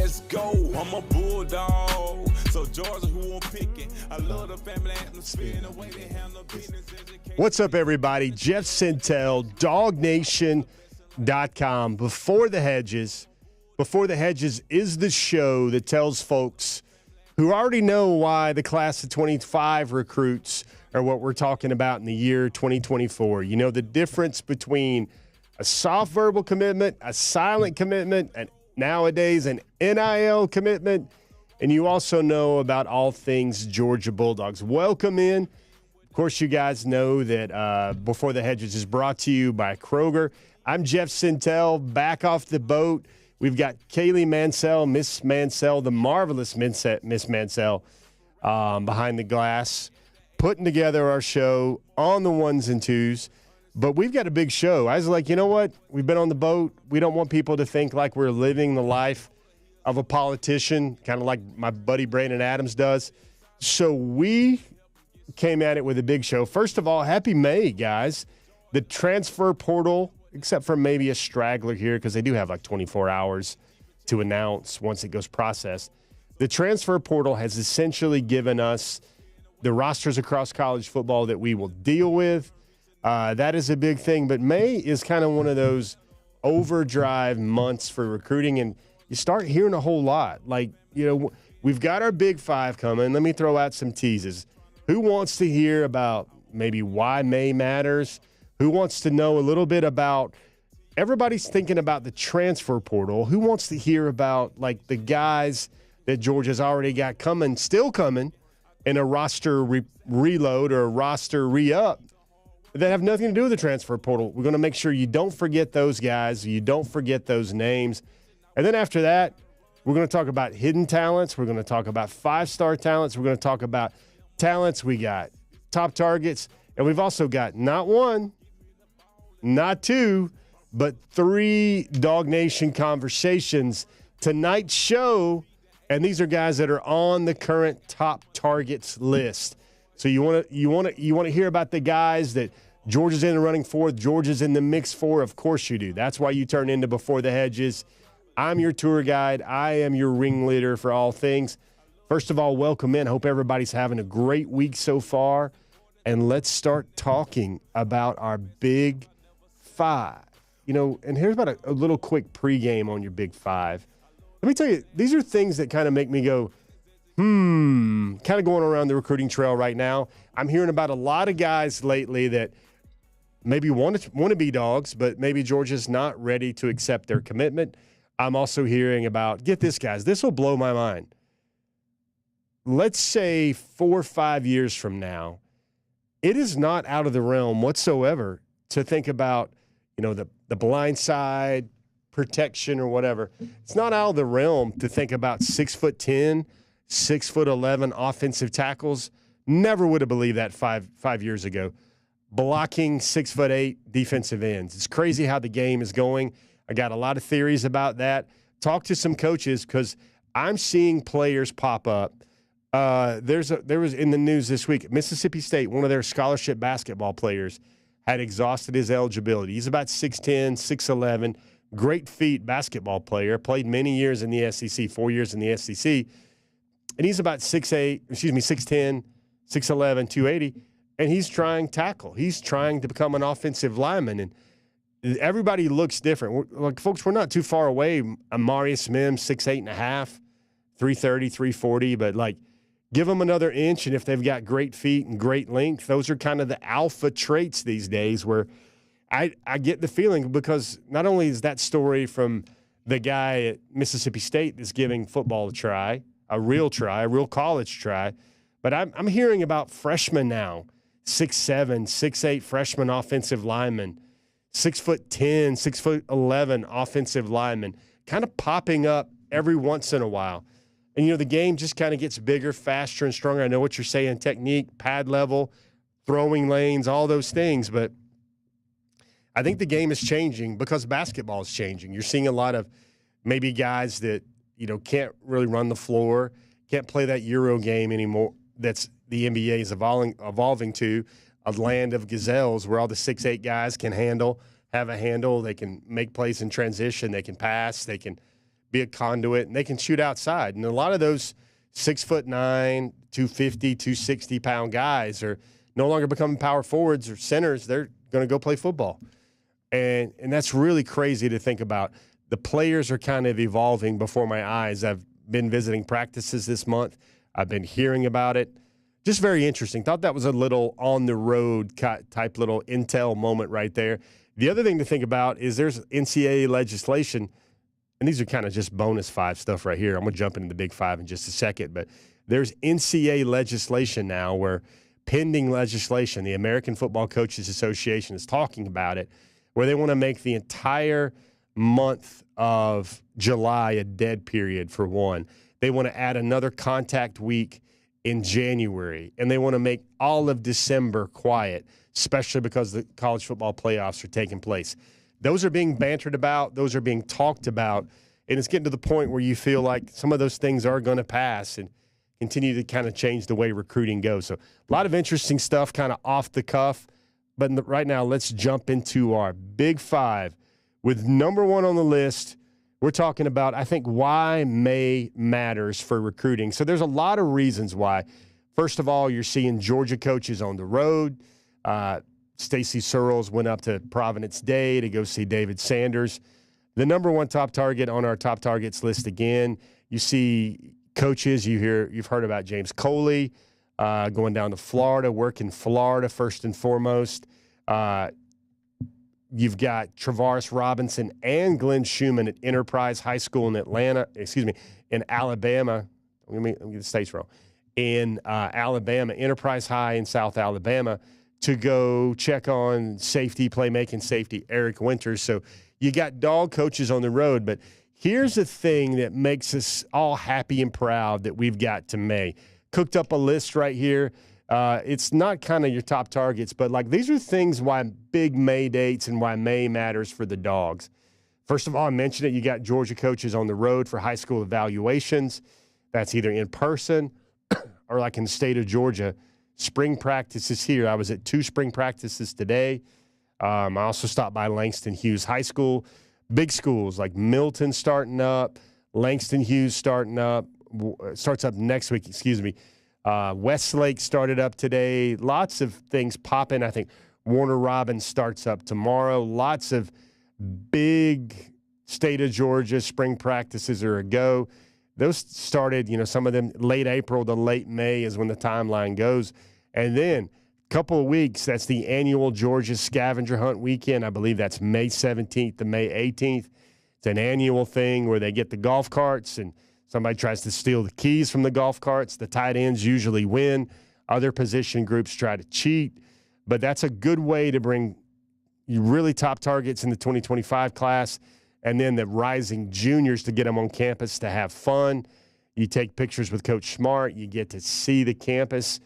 let's go. I'm a bulldog. So Georgia, who I'm picking. I love the family atmosphere and the way they handle business. What's up, everybody? Jeff Sentell, DawgNation.com. Before the Hedges. Before the Hedges is the show that tells folks who already know why the class of 25 recruits are what we're talking about in the year 2024. You know the difference between a soft verbal commitment, a silent commitment, and nowadays an NIL commitment. And you also know about all things Georgia Bulldogs. Welcome in. Of course, you guys know that Before the Hedges is brought to you by Kroger. I'm Jeff Sentell, back off the boat. We've got Kaylee Mansell, Miss Mansell, the marvelous Miss Mansell behind the glass, putting together our show on the ones and twos. But we've got a big show. I was like, you know what? We've been on the boat. We don't want people to think like we're living the life of a politician, kind of like my buddy Brandon Adams does. So we came at it with a big show. First of all, happy May, guys. The transfer portal, except for maybe a straggler here because they do have like 24 hours to announce once it goes processed. The transfer portal has essentially given us the rosters across college football that we will deal with. That is a big thing. But May is kind of one of those overdrive months for recruiting, and you start hearing a whole lot. Like, you know, we've got our Big Five coming. Let me throw out some teases. Who wants to hear about maybe why May matters? Who wants to know a little bit about – everybody's thinking about the transfer portal. Who wants to hear about, like, the guys that Georgia's already got coming, still coming, in a roster reload or a roster re-up that have nothing to do with the transfer portal? We're going to make sure you don't forget those guys. You don't forget those names. And then after that, we're going to talk about hidden talents. We're going to talk about five-star talents. We're going to talk about talents. We got top targets. And we've also got not one, not two, but 3 DawgNation conversations tonight's show. And these are guys that are on the current top targets list. So you want to hear about the guys that Georgia's in the running for, Georgia's in the mix for. Of course you do. That's why you turn into Before the Hedges. I'm your tour guide. I am your ringleader for all things. First of all, welcome in. Hope everybody's having a great week so far. And let's start talking about our Big Five. You know, and here's about a little quick pregame on your Big Five. Let me tell you, these are things that kind of make me go, kind of going around the recruiting trail right now. I'm hearing about a lot of guys lately that maybe want to be dogs, but maybe Georgia's not ready to accept their commitment. I'm also hearing about, get this, guys, this will blow my mind. Let's say 4 or 5 years from now, it is not out of the realm whatsoever to think about, you know, the blind side, protection or whatever. It's not out of the realm to think about 6'10", 6'11" offensive tackles. Never would have believed that five years ago. Blocking 6'8" defensive ends. It's crazy how the game is going. I got a lot of theories about that. Talk to some coaches because I'm seeing players pop up. There was in the news this week, Mississippi State, one of their scholarship basketball players, had exhausted his eligibility. He's about 6'10", 6'11", great feet basketball player, played many years in the SEC, 4 years in the SEC, and he's about 6'10", 6'11", 280, and he's trying tackle. He's trying to become an offensive lineman, and everybody looks different. Like, folks, we're not too far away. Amarius Mims, 6'8.5", 330, 340, but, like, give them another inch, and if they've got great feet and great length, those are kind of the alpha traits these days where I get the feeling, because not only is that story from the guy at Mississippi State that's giving football a real college try, but I'm hearing about freshmen now, 6'7", 6'8" freshman offensive linemen, 6'10", 6'11" offensive linemen, kind of popping up every once in a while. And, you know, the game just kind of gets bigger, faster, and stronger. I know what you're saying, technique, pad level, throwing lanes, all those things. But I think the game is changing because basketball is changing. You're seeing a lot of maybe guys that, you know, can't really run the floor, can't play that Euro game anymore. That's the NBA is evolving to a land of gazelles where all the 6'8" guys can have a handle. They can make plays in transition. They can pass. They can be a conduit, and they can shoot outside. And a lot of those 6'9", 250, 260-pound guys are no longer becoming power forwards or centers. They're going to go play football. And that's really crazy to think about. The players are kind of evolving before my eyes. I've been visiting practices this month. I've been hearing about it. Just very interesting. Thought that was a little on-the-road type little intel moment right there. The other thing to think about is there's NCAA legislation, and these are kind of just bonus five stuff right here. I'm going to jump into the big five in just a second, but there's NCAA legislation now where pending legislation, the American Football Coaches Association is talking about it, where they want to make the entire month of July a dead period for one. They want to add another contact week in January, and they want to make all of December quiet, especially because the college football playoffs are taking place. Those are being bantered about. Those are being talked about, and it's getting to the point where you feel like some of those things are going to pass and continue to kind of change the way recruiting goes. So a lot of interesting stuff kind of off the cuff, but right now let's jump into our Big Five. With number one on the list, we're talking about, I think, why May matters for recruiting. So there's a lot of reasons why. First of all, you're seeing Georgia coaches on the road. Stacey Searles went up to Providence Day to go see David Sanders. The number one top target on our top targets list again. You see coaches, you've heard about James Coley going down to Florida, working Florida first and foremost. You've got Travaris Robinson and Glenn Schumann at Enterprise High School in Alabama. Let me get the states wrong. In Alabama, Enterprise High in South Alabama, to go check on playmaking safety, Eric Winters. So you got dog coaches on the road, but here's the thing that makes us all happy and proud that we've got to May. Cooked up a list right here. It's not kind of your top targets, but like these are things why big May dates and why May matters for the Dogs. First of all, I mentioned it. You got Georgia coaches on the road for high school evaluations. That's either in person or like in the state of Georgia. Spring practices here. I was at 2 spring practices today. I also stopped by Langston Hughes High School. Big schools like Milton starting up, Langston Hughes starting up, starts up next week, Westlake started up today. Lots of things popping. I think Warner Robins starts up tomorrow. Lots of big state of Georgia spring practices are a go. Those started, some of them late April to late May is when the timeline goes. And then a couple of weeks, that's the annual Georgia Scavenger Hunt weekend. I believe that's May 17th to May 18th. It's an annual thing where they get the golf carts and somebody tries to steal the keys from the golf carts. The tight ends usually win. Other position groups try to cheat. But that's a good way to bring really top targets in the 2025 class and then the rising juniors to get them on campus to have fun. You take pictures with Coach Smart. You get to see the campus.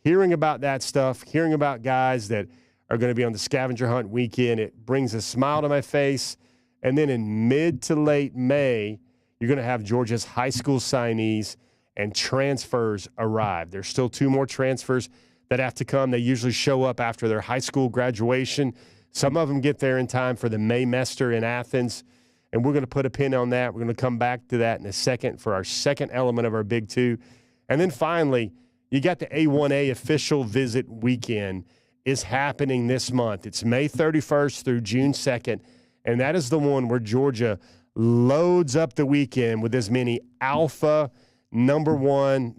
Hearing about that stuff, hearing about guys that are going to be on the scavenger hunt weekend, it brings a smile to my face. And then in mid to late May, you're going to have Georgia's high school signees and transfers arrive. There's still 2 more transfers that have to come. They usually show up after their high school graduation. Some of them get there in time for the Maymester in Athens, and we're going to put a pin on that. We're going to come back to that in a second for our second element of our Big Two. And then finally, you got the A1A official visit weekend is happening this month. It's May 31st through June 2nd, and that is the one where Georgia loads up the weekend with as many alpha number one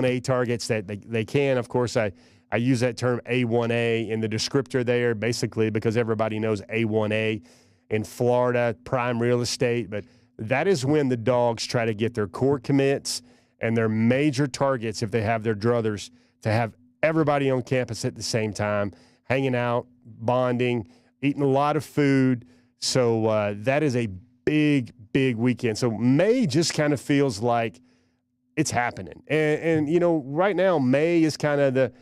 A targets that they can. Of course, I use that term A1A in the descriptor there, basically because everybody knows A1A in Florida, prime real estate. But that is when the Dogs try to get their core commits and their major targets, if they have their druthers, to have everybody on campus at the same time, hanging out, bonding, eating a lot of food. So that is a big weekend. So May just kind of feels like it's happening. And right now, May is kind of the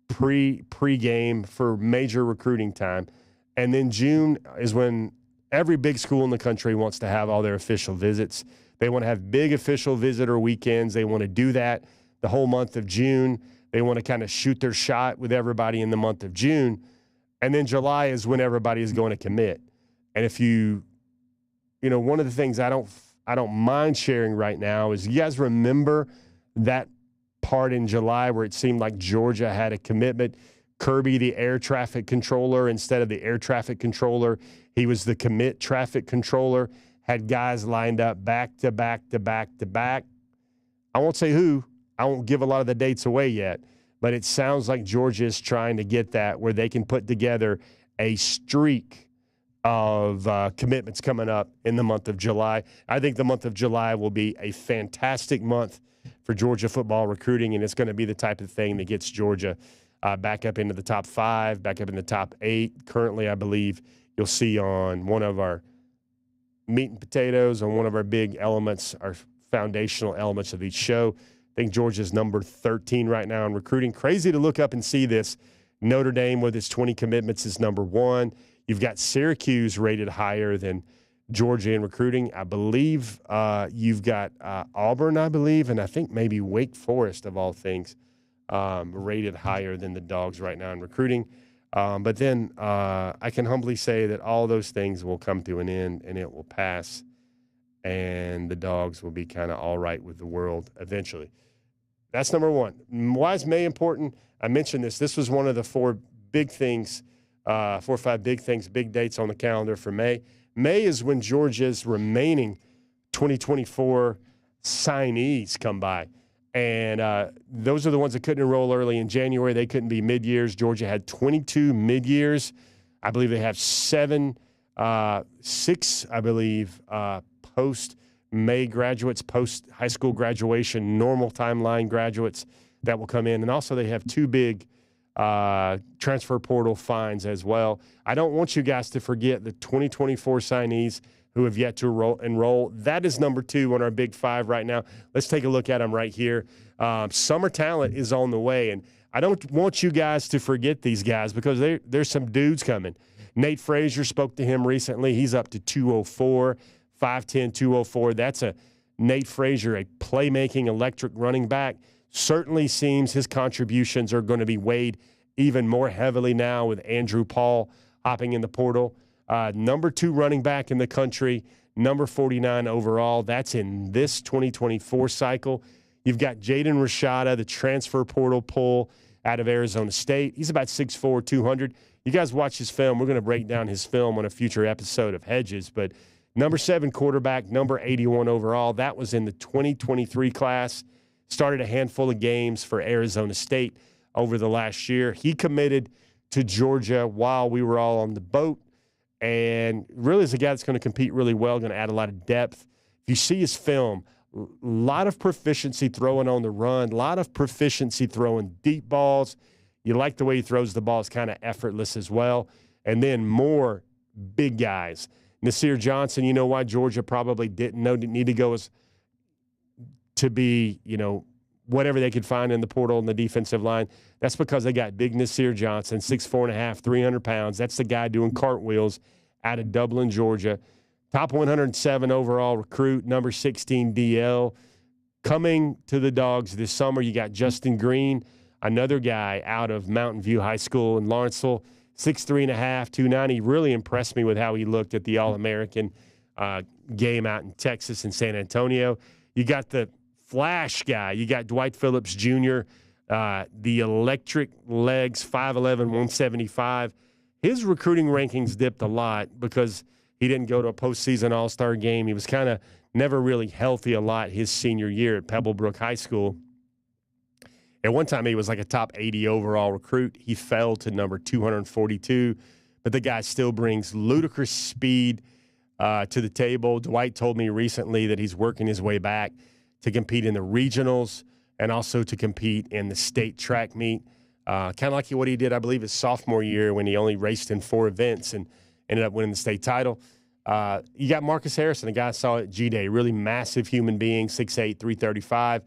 pre-game for major recruiting time. And then June is when every big school in the country wants to have all their official visits. They want to have big official visitor weekends. They want to do that the whole month of June. They want to kind of shoot their shot with everybody in the month of June. And then July is when everybody is going to commit. And if one of the things I don't don't mind sharing right now is, you guys remember that part in July where it seemed like Georgia had a commitment? Kirby, the air traffic controller, instead of the air traffic controller, he was the commit traffic controller, had guys lined up back to back to back to back. I won't say who. I won't give a lot of the dates away yet, but it sounds like Georgia is trying to get that where they can put together a streak of commitments coming up in the month of July. I think the month of July will be a fantastic month for Georgia football recruiting, and it's going to be the type of thing that gets Georgia back up into the top 5, back up in the top 8. Currently, I believe you'll see on one of our meat and potatoes, on one of our big elements, our foundational elements of each show. I think Georgia's number 13 right now in recruiting. Crazy to look up and see this. Notre Dame with its 20 commitments is number 1. You've got Syracuse rated higher than Georgia in recruiting. I believe you've got Auburn, I believe, and I think maybe Wake Forest, of all things, rated higher than the Dogs right now in recruiting. But then I can humbly say that all those things will come to an end and it will pass, and the Dogs will be kind of all right with the world eventually. That's number 1. Why is May important? I mentioned this. This was one of the 4 big things, 4 or 5 big things, big dates on the calendar for May. May is when Georgia's remaining 2024 signees come by. And those are the ones that couldn't enroll early in January. They couldn't be mid-years. Georgia had 22 mid-years. I believe they have 6, I believe, post-May graduates, post-high school graduation, normal timeline graduates that will come in. And also they have 2 big transfer portal fines as well. I don't want you guys to forget the 2024 signees who have yet to enroll. That is number 2 on our big 5 right now. Let's take a look at them right here. Summer talent is on the way, and I don't want you guys to forget these guys because there's some dudes coming. Nate Frazier, spoke to him recently. He's up to 204, 5'10", 204. That's a Nate Frazier, a playmaking electric running back. Certainly seems his contributions are going to be weighed even more heavily now with Andrew Paul hopping in the portal. Number 2 running back in the country, number 49 overall. That's in this 2024 cycle. You've got Jaden Rashada, the transfer portal pull out of Arizona State. He's about 6'4", 200. You guys watch his film. We're going to break down his film on a future episode of Hedges. But number 7 quarterback, number 81 overall. That was in the 2023 class. Started a handful of games for Arizona State over the last year. He committed to Georgia while we were all on the boat. And really is a guy that's going to compete really well, going to add a lot of depth. If you see his film, a lot of proficiency throwing on the run, a lot of proficiency throwing deep balls. You like the way he throws the ball. It's kind of effortless as well. And then more big guys. Nasir Johnson, you know why Georgia probably didn't need to go as to be, whatever they could find in the portal and the defensive line. That's because they got big Nasir Johnson, 6'4.5", 300 pounds. That's the guy doing cartwheels out of Dublin, Georgia. Top 107 overall recruit, number 16 DL. Coming to the Dogs this summer, you got Justin Green, another guy out of Mountain View High School in Lawrenceville, 6'3.5", 290. Really impressed me with how he looked at the All-American game out in Texas and San Antonio. You got the flash guy. You got Dwight Phillips Jr., the electric legs, 5'11", 175. His recruiting rankings dipped a lot because he didn't go to a postseason All-Star game. He was kind of never really healthy a lot his senior year at Pebblebrook High School. At one time, he was like a top 80 overall recruit. He fell to number 242, but the guy still brings ludicrous speed to the table. Dwight told me recently that he's working his way back to compete in the regionals and also to compete in the state track meet. Kind of like what he did, I believe, his sophomore year when he only raced in 4 events and ended up winning the state title. You got Marcus Harrison, a guy I saw at G-Day, really massive human being, 6'8", 335.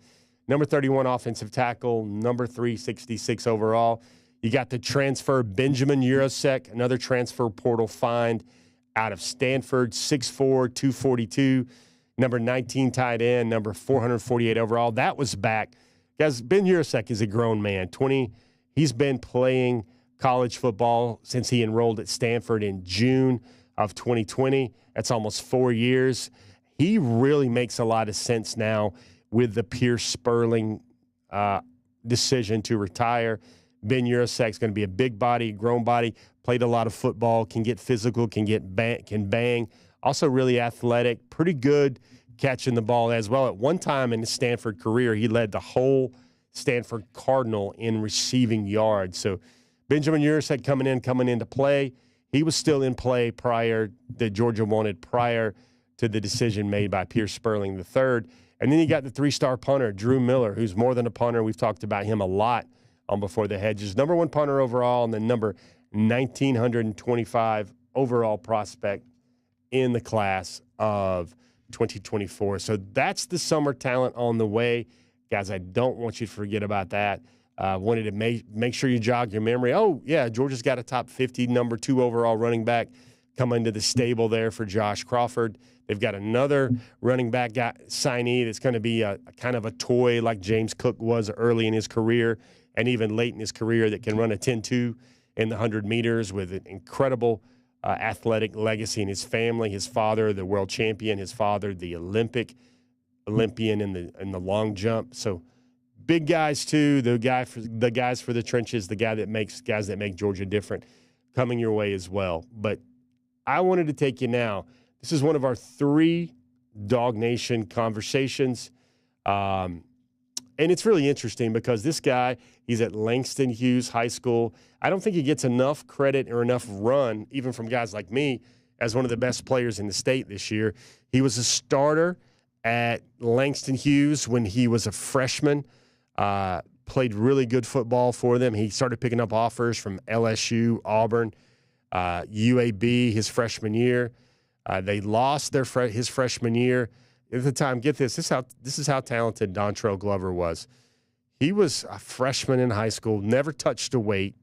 Number 31 offensive tackle, number 366 overall. You got the transfer Benjamin Urosek, another transfer portal find out of Stanford, 6'4", 242. Number 19 tight end, number 448 overall. That was back. Guys, Ben Urosek is a grown man. He's been playing college football since he enrolled at Stanford in June of 2020. That's almost 4 years. he really makes a lot of sense now with the Pierce Sperling decision to retire. Ben Urasak's going to be a big body, grown body, played a lot of football, can get physical, can bang. Also really athletic, pretty good catching the ball as well. At one time in his Stanford career, he led the whole Stanford Cardinal in receiving yards. So Benjamin Urasak coming into play. He was still in play that Georgia wanted prior to the decision made by Pierce Sperling III. And then you got the 3-star punter, Drew Miller, who's more than a punter. We've talked about him a lot on Before the Hedges. Number 1 punter overall and the number 1,925 overall prospect in the class of 2024. So that's the summer talent on the way. Guys, I don't want you to forget about that. Wanted to make sure you jog your memory. Oh, yeah, Georgia's got a top 50, number 2 overall running back coming to the stable there for Josh Crawford. They've got another running back signee that's going to be a kind of a toy like James Cook was early in his career and even late in his career that can run a 10-2 in the 100 meters with an incredible athletic legacy in his family. His father, the world champion, his father, the Olympian in the long jump. So big guys too. The guys for the trenches, the guys that make Georgia different, coming your way as well. But I wanted to take you now. This is one of our 3 DawgNation conversations. And it's really interesting because this guy, he's at Langston Hughes High School. I don't think he gets enough credit or enough run, even from guys like me, as one of the best players in the state this year. He was a starter at Langston Hughes when he was a freshman, played really good football for them. He started picking up offers from LSU, Auburn, UAB his freshman year. They lost his freshman year. At the time, get this. This is how talented Dontrell Glover was. He was a freshman in high school, never touched a weight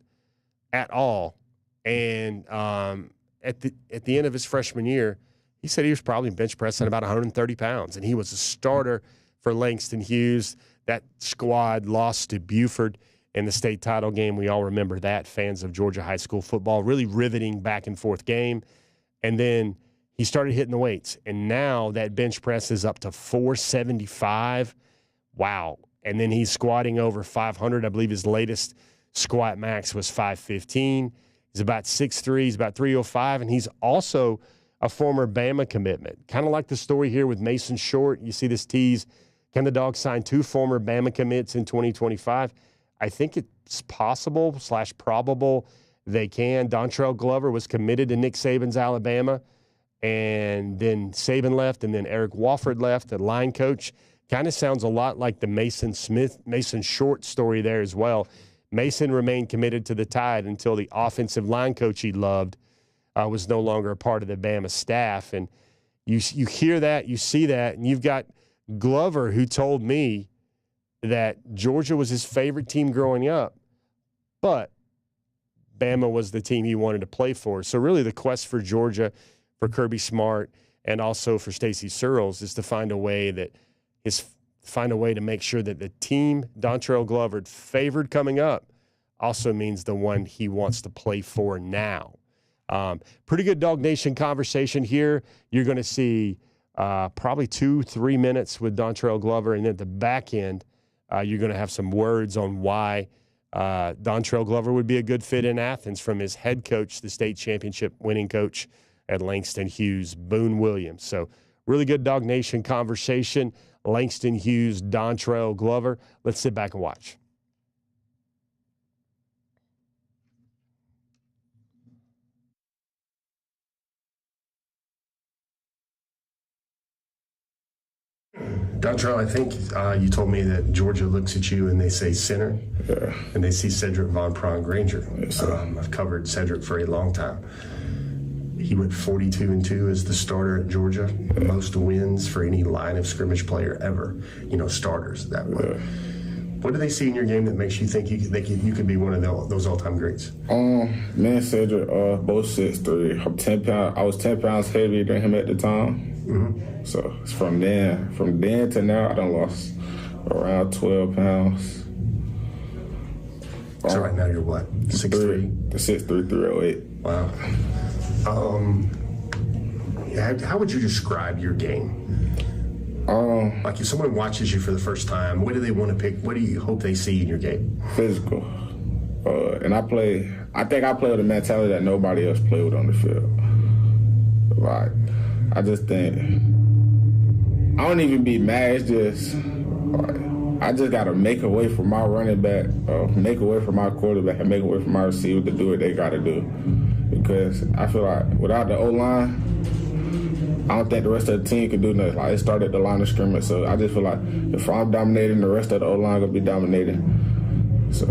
at all, and at the end of his freshman year, he said he was probably bench pressing about 130 pounds, and he was a starter for Langston Hughes. That squad lost to Buford in the state title game. We all remember that, fans of Georgia high school football. Really riveting back and forth game, and then he started hitting the weights, and now that bench press is up to 475. Wow. And then he's squatting over 500. I believe his latest squat max was 515. He's about 6'3". He's about 305, and he's also a former Bama commitment. Kind of like the story here with Mason Short. You see this tease. Can the Dogs sign 2 former Bama commits in 2025? I think it's possible / probable they can. Dontrell Glover was committed to Nick Saban's Alabama. And then Saban left, and then Eric Wofford left, the line coach. Kind of sounds a lot like the Mason Short story there as well. Mason remained committed to the Tide until the offensive line coach he loved was no longer a part of the Bama staff. And you hear that, you see that, and you've got Glover, who told me that Georgia was his favorite team growing up, but Bama was the team he wanted to play for. So really the quest for Georgia, for Kirby Smart, and also for Stacey Searles, is to find a way to make sure that the team Dontrell Glover favored coming up also means the one he wants to play for now. Pretty good DawgNation conversation here. You're going to see probably 2-3 minutes with Dontrell Glover, and at the back end, you're going to have some words on why Dontrell Glover would be a good fit in Athens from his head coach, the state championship winning coach at Langston Hughes, Boone Williams. So really good DawgNation conversation. Langston Hughes, Dontrell Glover. Let's sit back and watch. Dontrell, I think you told me that Georgia looks at you and they say center, and they see Cedric Von Prong Granger. Yes, I've covered Cedric for a long time. He went 42-2 as the starter at Georgia. Most wins for any line of scrimmage player ever. Starters that way. What do they see in your game that makes you think you could be one of those all-time greats? Me and Cedric both 6'3". I was 10 pounds heavier than him at the time. Mm-hmm. So from then to now, I done lost around 12 pounds. So right now you're what? 6'3"? 6'3", 308. Wow. How would you describe your game? Like if someone watches you for the first time, what do they want to pick? What do you hope they see in your game? Physical. And I think I play with a mentality that nobody else play with on the field. Like, I just think, I don't even be mad, it's just, like, I just got to make a way for my running back, make a way for my quarterback, and make a way for my receiver to do what they got to do. Because I feel like without the O-line, I don't think the rest of the team can do nothing. Like, it started at the line of scrimmage, so I just feel like if I'm dominating, the rest of the O-line going to be dominating. So.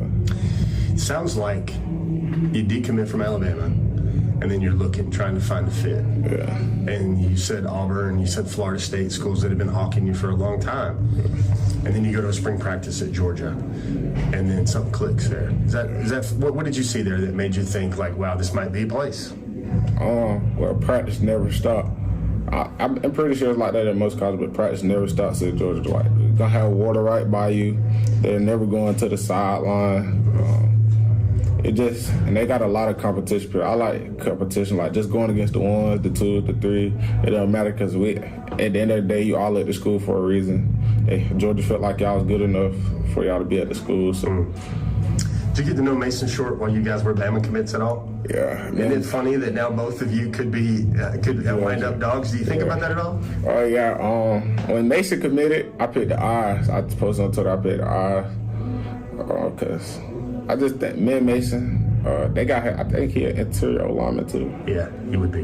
Sounds like you decommit from Alabama, and then you're trying to find a fit. Yeah. And you said Auburn, you said Florida State, schools that have been hawking you for a long time. And then you go to a spring practice at Georgia, and then something clicks there. What did you see there that made you think, like, wow, this might be a place? Well, practice never stopped. I'm pretty sure it's like that at most colleges, but practice never stops at Georgia. Like, you're going to have water right by you. They're never going to the sideline. And they got a lot of competition. I like competition, like just going against the ones, the twos, the three. It doesn't matter because at the end of the day, you all at the school for a reason. Georgia felt like y'all was good enough for y'all to be at the school. So. Did you get to know Mason Short while you guys were Bama commits at all? Yeah. Isn't it funny that now both of you could wind up dogs? Do you think about that at all? Oh, yeah. When Mason committed, I picked the R's. I posted on Twitter, I picked the R's. Because I just think me and Mason, I think he an interior lineman too. Yeah, he would be.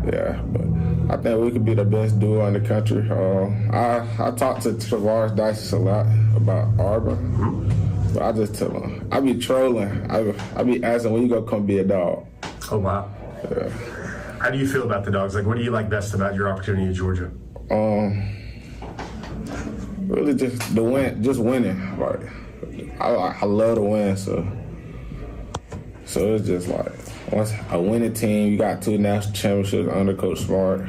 Yeah, but I think we could be the best duo in the country. I talked to Tavares Dice a lot about Auburn, but I just tell him, I be trolling. I be asking, when you gonna come be a dog? Oh, wow. Yeah. How do you feel about the dogs? Like, what do you like best about your opportunity at Georgia? Really just the win, just winning. Like, I love to win, so it's just like, once a winning team, you got 2 national championships under Coach Smart.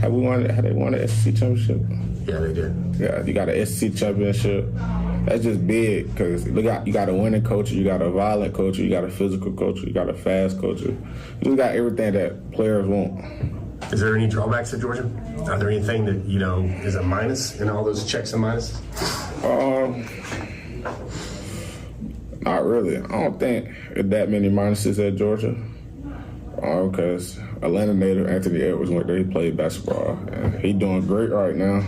Have they won the SEC championship? Yeah, they did. Yeah, you got an SEC championship. That's just big because you got a winning coach, you got a violent coach, you got a physical coach, you got a fast coach. You just got everything that players want. Is there any drawbacks at Georgia? Are there anything that, is a minus in all those checks and minuses? Not really. I don't think that many minuses at Georgia. Because Atlanta native Anthony Edwards went there. He played basketball, and he doing great right now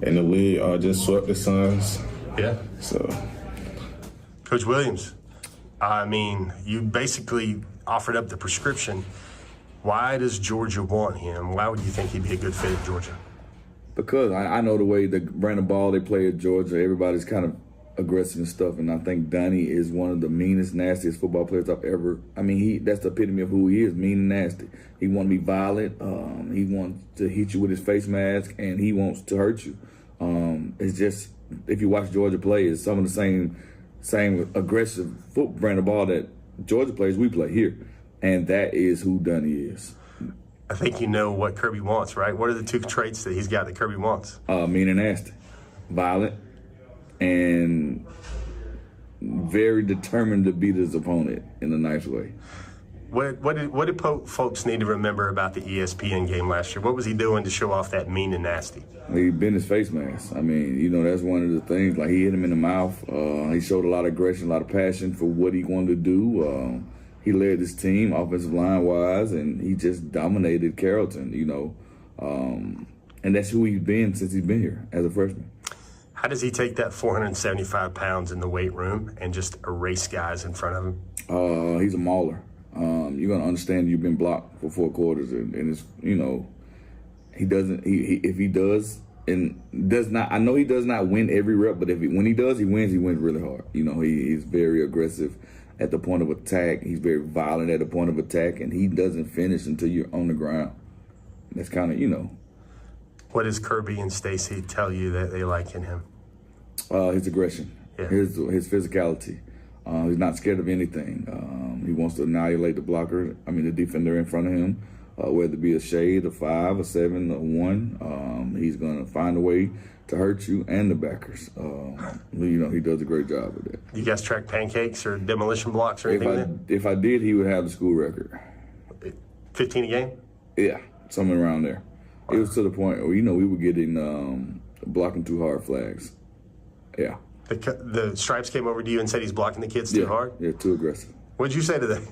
in the league. Just swept the Suns. Yeah. So, Coach Williams, I mean, you basically offered up the prescription. Why does Georgia want him? Why would you think he'd be a good fit at Georgia? Because I know the way the brand of ball they play at Georgia, everybody's kind of aggressive and stuff, and I think Donnie is one of the meanest, nastiest football players I've ever. I mean, that's the epitome of who he is, mean and nasty. He wants to be violent. He wants to hit you with his face mask, and he wants to hurt you. It's just, if you watch Georgia play, it's some of the same aggressive brand of ball that Georgia plays, we play here, and that is who Donnie is. I think you know what Kirby wants, right? What are the 2 traits that he's got that Kirby wants? Mean and nasty, violent, and very determined to beat his opponent in a nice way. What did folks need to remember about the ESPN game last year? What was he doing to show off that mean and nasty? He bent his face mask. I mean, that's one of the things. Like, he hit him in the mouth. He showed a lot of aggression, a lot of passion for what he wanted to do. He led his team offensive line-wise, and he just dominated Carrollton, and that's who he's been since he's been here as a freshman. How does he take that 475 pounds in the weight room and just erase guys in front of him? He's a mauler. You're going to understand you've been blocked for 4 quarters, and it's, he doesn't, if he does, and does not, I know he does not win every rep, but when he does, he wins really hard. He's very aggressive at the point of attack. He's very violent at the point of attack, and he doesn't finish until you're on the ground. That's kind of, What does Kirby and Stacy tell you that they like in him? His aggression, his physicality. He's not scared of anything. He wants to annihilate the blocker, the defender in front of him, whether it be a shade, a 5, a 7, a 1. He's going to find a way to hurt you and the backers. He does a great job with that. You guys track pancakes or demolition blocks or anything? If I did, he would have the school record. 15 a game? Yeah, somewhere around there. It was to the point where, we were getting blocking too hard flags. Yeah. The stripes came over to you and said he's blocking the kids too hard? Yeah, too aggressive. What did you say to them?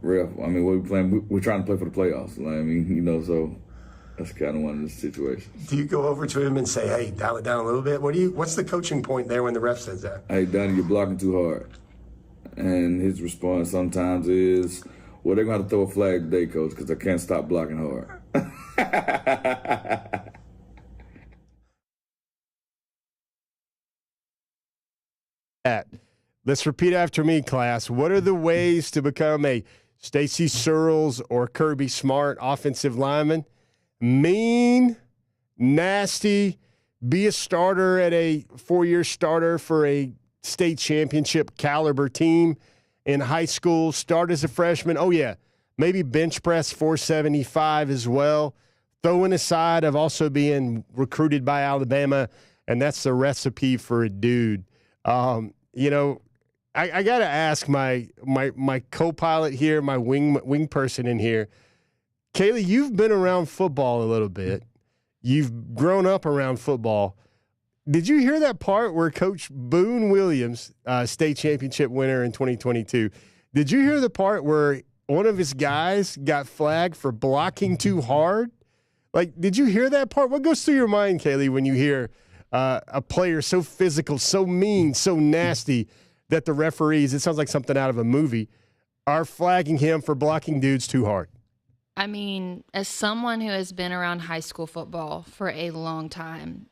Ref, I mean, what we playing? We're trying to play for the playoffs. I mean, so that's kind of one of the situations. Do you go over to him and say, "Hey, dial it down a little bit"? What's the coaching point there when the ref says that? Hey, Donnie, you're blocking too hard. And his response sometimes is, "Well, they're going to have to throw a flag today, coach, because I can't stop blocking hard." Let's repeat after me, class. What are the ways to become a Stacy Searles or Kirby Smart offensive lineman? Mean, nasty, be a starter at a 4-year starter for a state championship caliber team in high school, start as a freshman. Oh, yeah, maybe bench press 475 as well. Throwing aside of also being recruited by Alabama, and that's the recipe for a dude. I got to ask my co-pilot here, my wing person in here. Kaylee, you've been around football a little bit. You've grown up around football. Did you hear that part where Coach Boone Williams, state championship winner in 2022, did you hear the part where one of his guys got flagged for blocking too hard? Like, did you hear that part? What goes through your mind, Kaylee, when you hear a player so physical, so mean, so nasty that the referees, it sounds like something out of a movie, are flagging him for blocking dudes too hard? I mean, as someone who has been around high school football for a long time,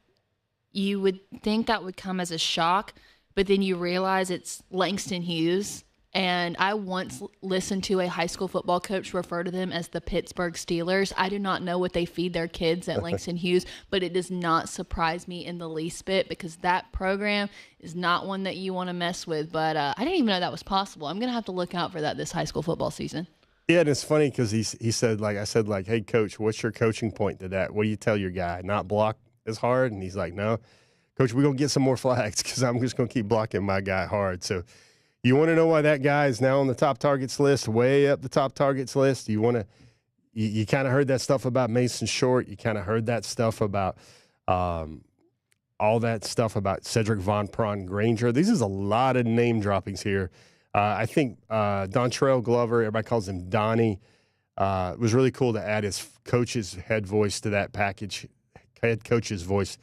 you would think that would come as a shock, but then you realize it's Langston Hughes. And I once listened to a high school football coach refer to them as the Pittsburgh Steelers. I do not know what they feed their kids at Langston Hughes, but it does not surprise me in the least bit because that program is not one that you want to mess with. But I didn't even know that was possible. I'm going to have to look out for that this high school football season. Yeah, and it's funny because he said, I said, hey, coach, what's your coaching point to that? What do you tell your guy? Not block as hard? And he's like, no, coach, we're going to get some more flags because I'm just going to keep blocking my guy hard. So you want to know why that guy is now on the top targets list, way up the top targets list? You want to, you kind of heard that stuff about Mason Short. You kind of heard that stuff about all that stuff about Cedric Von Prawn Granger. These is a lot of name droppings here. I think Dontrell Glover, everybody calls him Donnie. It was really cool to add his coach's head voice to that package, head coach's voice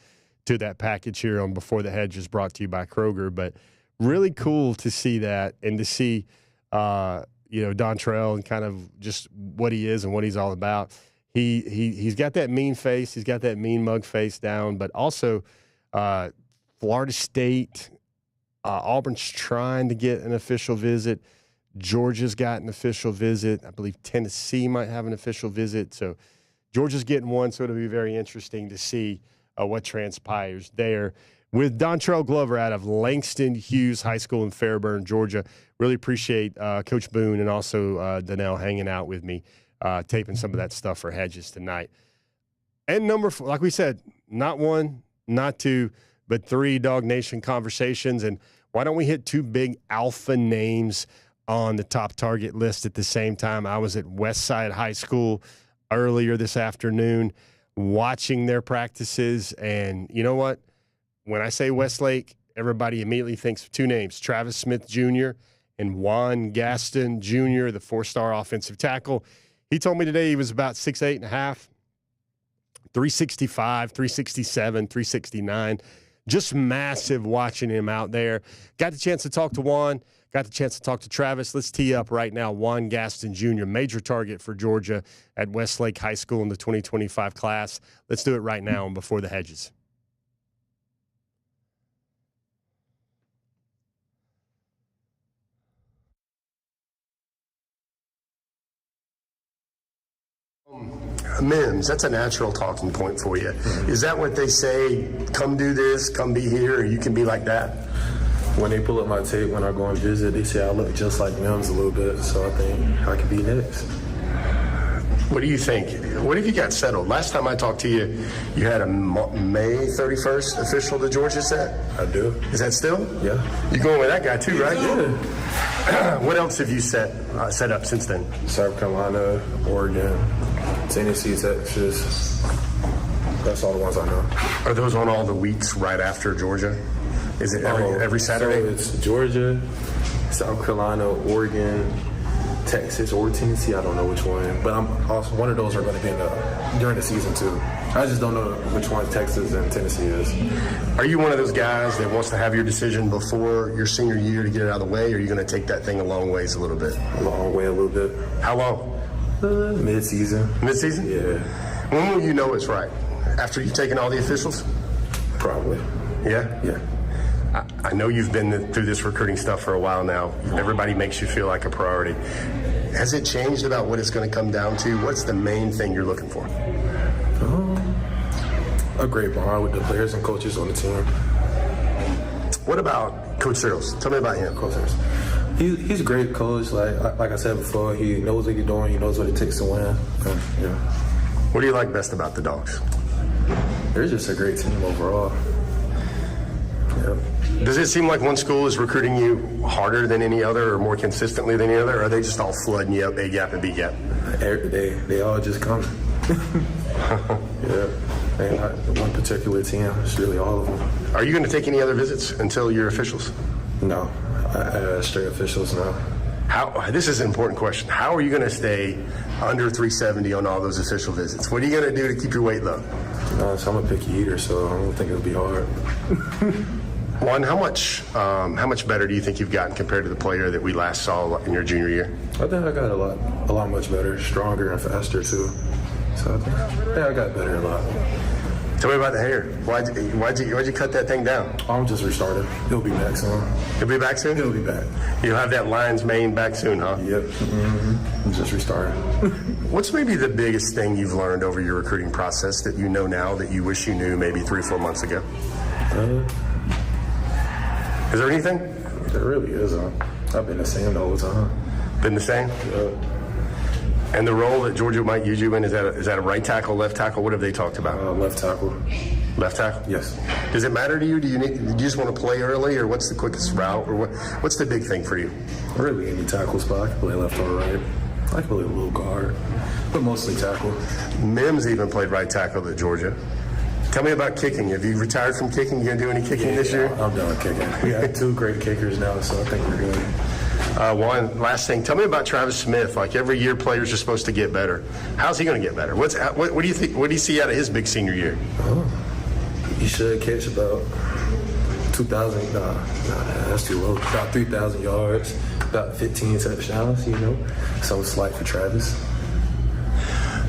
to that package here on Before the Hedges, brought to you by Kroger. But really cool to see that and to see, Dontrell and kind of just what he is and what he's all about. He's got that mean face. He's got that mean mug face down, but also Florida State, Auburn's trying to get an official visit. Georgia's got an official visit. I believe Tennessee might have an official visit. So Georgia's getting one, so it'll be very interesting to see what transpires there. With Dontrell Glover out of Langston Hughes High School in Fairburn, Georgia. Really appreciate Coach Boone and also Donnell hanging out with me, taping some of that stuff for Hedges tonight. And number 4, like we said, not 1, not 2, but 3 DawgNation conversations. And why don't we hit 2 big alpha names on the top target list at the same time? I was at Westside High School earlier this afternoon watching their practices. And you know what? When I say Westlake, everybody immediately thinks of 2 names, Travis Smith Jr. and Juan Gaston Jr., the 4-star offensive tackle. He told me today he was about 6'8.5", 365, 367, 369. Just massive watching him out there. Got the chance to talk to Juan. Got the chance to talk to Travis. Let's tee up right now. Juan Gaston Jr., major target for Georgia at Westlake High School in the 2025 class. Let's do it right now on Before the Hedges. Mims, that's a natural talking point for you. Is that what they say, come do this, come be here, or you can be like that? When they pull up my tape when I go and visit, they say I look just like Mims a little bit, so I think I could be next. What do you think? What have you got settled? Last time I talked to you, you had a May 31st official the Georgia set? I do. Is that still? Yeah. You're going with that guy too, right? Yeah. What else have you set up since then? South Carolina, Oregon, Tennessee, Texas, That's all the ones I know. Are those on all the weeks right after Georgia? Is it every Saturday? So it's Georgia, South Carolina, Oregon, Texas, or Tennessee. I don't know which one, but I'm also one of those are going to be during the season too. I just don't know which one Texas and Tennessee is. Are you one of those guys that wants to have your decision before your senior year to get it out of the way, or are you going to take that thing a long ways a little bit? A long way, a little bit. How long? Mid-season. Mid-season? Yeah. When will you know it's right? After you've taken all the officials? Probably. Yeah? Yeah. I know you've been through this recruiting stuff for a while now. Everybody makes you feel like a priority. Has it changed about what it's going to come down to? What's the main thing you're looking for? A great bond with the players and coaches on the team. What about Coach Searles? Tell me about him. Coach Searles. He's a great coach. Like I said before, he knows what he's doing. He knows what it takes to win. Yeah. What do you like best about the Dogs? They're just a great team overall. Yeah. Does it seem like one school is recruiting you harder than any other or more consistently than any other, or are they just all flooding you up A gap and B gap? They all just come. Yeah. They not one particular team. It's really all of them. Are you going to take any other visits until you're officials? No. Straight officials now. This is an important question. How are you going to stay under 370 on all those official visits? What are you going to do to keep your weight low? So I'm a picky eater, so I don't think it'll be hard. Juan, how much better do you think you've gotten compared to the player that we last saw in your junior year? I think I got a lot much better, stronger and faster too. So I got better a lot. Tell me about the hair. Why'd you cut that thing down? I'm just restarted. He'll be back soon. He'll be back soon? He'll be back. You'll have that lion's mane back soon, huh? Yep. Mm-hmm. Just restarted. What's maybe the biggest thing you've learned over your recruiting process that you know now that you wish you knew maybe 3 or 4 months ago? Is there anything? There really is. I've been the same the whole time. Been the same? And the role that Georgia might use you in, is that a right tackle, left tackle? What have they talked about? Left tackle. Left tackle? Yes. Does it matter to you? Do you just want to play early, or what's the quickest route, or what's the big thing for you? Really any tackle spot. I can play left or right. I can play a little guard, but mostly tackle. Mims even played right tackle at Georgia. Tell me about kicking. Have you retired from kicking? You gonna do any kicking this year? I'm done with kicking. We have 2 great kickers now, so I think we're good. One last thing. Tell me about Travis Smith. Like every year, players are supposed to get better. How's he going to get better? What do you think? What do you see out of his big senior year? He should catch about 2,000. That's too low. About 3,000 yards, about 15 touchdowns. So slight for Travis.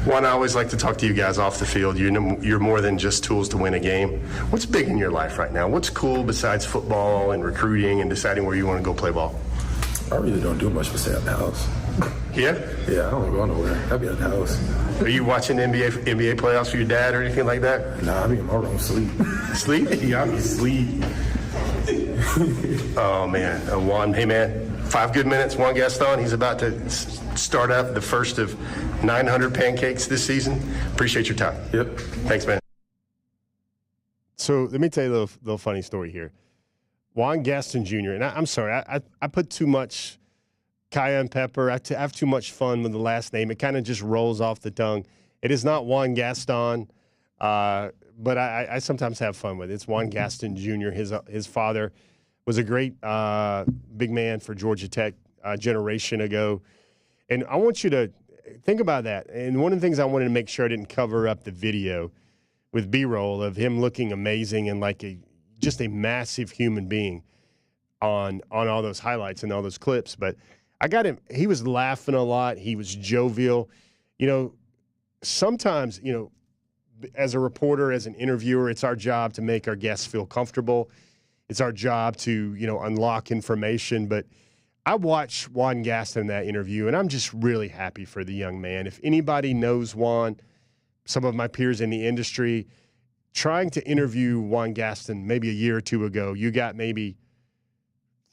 One, I always like to talk to you guys off the field. You're more than just tools to win a game. What's big in your life right now? What's cool besides football and recruiting and deciding where you want to go play ball? I really don't do much but stay at the house. Yeah? Yeah, I don't go nowhere. I'll be at the house. Are you watching NBA playoffs for your dad or anything like that? Nah, I be in my room sleep. Sleep? Yeah, I be sleep. Oh, man. Juan, hey, man. 5 good minutes. Juan Gaston, he's about to start up the first of 900 pancakes this season. Appreciate your time. Yep. Thanks, man. So let me tell you a little funny story here. Juan Gaston Jr., and I'm sorry, I put too much cayenne pepper. I have too much fun with the last name. It kind of just rolls off the tongue. It is not Juan Gaston, but I sometimes have fun with it. It's Juan Gaston Jr. His father was a great big man for Georgia Tech a generation ago. And I want you to think about that. And one of the things I wanted to make sure I didn't cover up the video with B-roll of him looking amazing and like just a massive human being on all those highlights and all those clips. But I got him. He was laughing a lot. He was jovial. Sometimes, as a reporter, as an interviewer, it's our job to make our guests feel comfortable. It's our job to, unlock information. But I watched Juan Gaston in that interview, and I'm just really happy for the young man. If anybody knows Juan, some of my peers in the industry, trying to interview Juan Gaston maybe a year or 2 ago, you got maybe